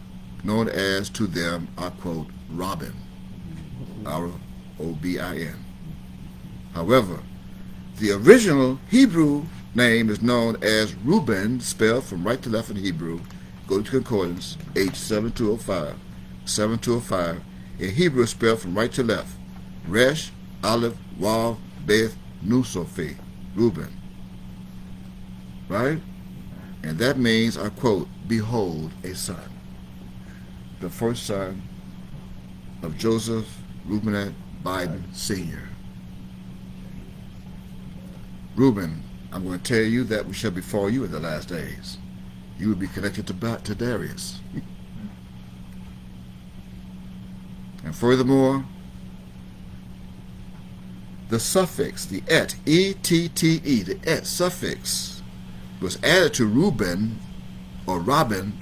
S1: known as to them, I quote, Robin, R-O-B-I-N. However, the original Hebrew name is known as Reuben, spelled from right to left in Hebrew. Go to Concordance, H7205. 7205. In Hebrew, spelled from right to left. Resh, Aleph, Wav, Beth, Nun, Sophie. Reuben. Right? And that means, I quote, behold a son. The first son of Joseph Robinette Biden Sr. Reuben, I'm going to tell you that we shall befall you in the last days. You will be connected to Darius. And furthermore, the suffix, the et, E-T-T-E, the et suffix, was added to Reuben or Robin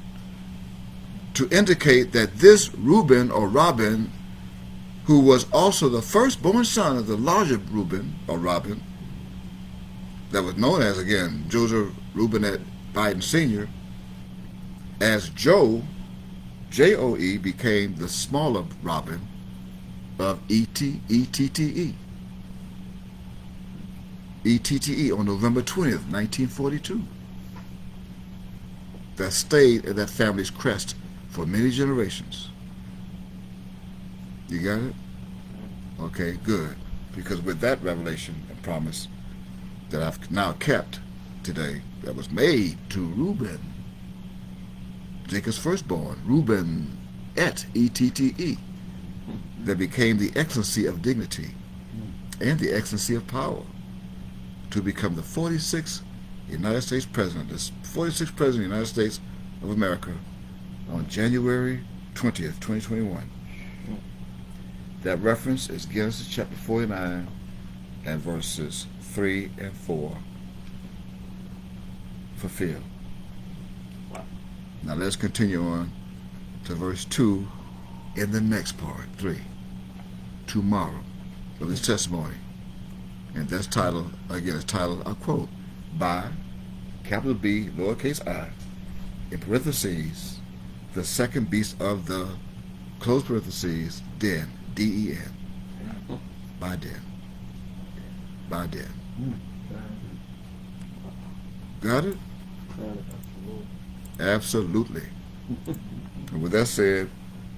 S1: to indicate that this Reuben or Robin, who was also the firstborn son of the larger Reuben or Robin, that was known as, again, Joseph Robinette Biden Sr., as Joe, J-O-E, became the smaller Robin of E-T-T-E. E-T-T-E on November 20th, 1942. That stayed in that family's crest for many generations. You got it? Okay, good. Because with that revelation and promise that I've now kept today, that was made to Reuben, Jacob's firstborn, Reuben et, E-T-T-E, that became the excellency of dignity and the excellency of power to become the 46th United States President, the 46th President of the United States of America on January 20th, 2021. That reference is Genesis chapter 49 and verses 3 and 4 fulfilled. Now let's continue on to verse 2 in the next part, 3, tomorrow, of this testimony. And that's titled, again, it's titled, I quote, by, capital B, lowercase I, in parentheses, the second beast of the, close parentheses, Den, D-E-N, by Den, by Den. Got it? Absolutely. And with that said,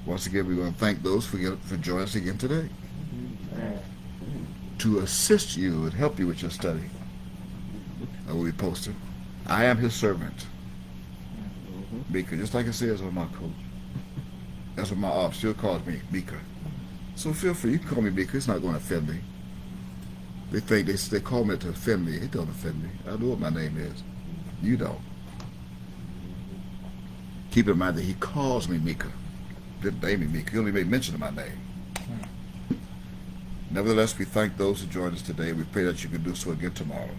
S1: once again, we're going to thank those for joining us again today. to assist you and help you with your study. I will be posted. I am his servant. Mika, just like it says on my coat. That's what my op still calls me, Mika. So feel free, you can call me Mika. It's not going to offend me. They think they call me to offend me. It don't offend me. I know what my name is. You don't. Keep in mind that he calls me Mika. Didn't name me Mika. He only made mention of my name. Nevertheless, we thank those who joined us today. We pray that you can do so again tomorrow,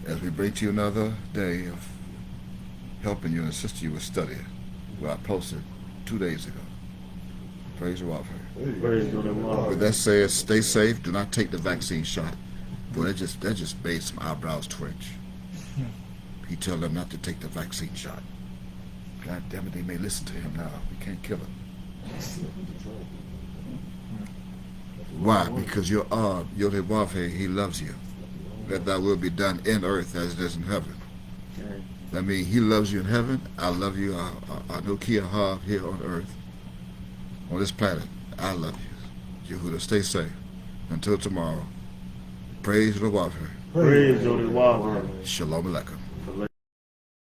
S1: as we bring to you another day of helping you and assisting you with study. Well, I posted 2 days ago. Praise the Lord.
S3: Praise the Lord.
S1: With that said, stay safe. Do not take the vaccine shot. Boy, that just made some eyebrows twitch. He tell them not to take the vaccine shot. God damn it, they may listen to him now. We can't kill him. Why? Because you're Yod-Heh-Vav-Heh, he loves you. That thy will be done in earth as it is in heaven. That means he loves you in heaven. I love you. Anoki Ahav here on earth, on this planet. I love you. Yehuda, stay safe. Until tomorrow. Praise the Water.
S3: Praise the Lord.
S1: Shalom Aleichem.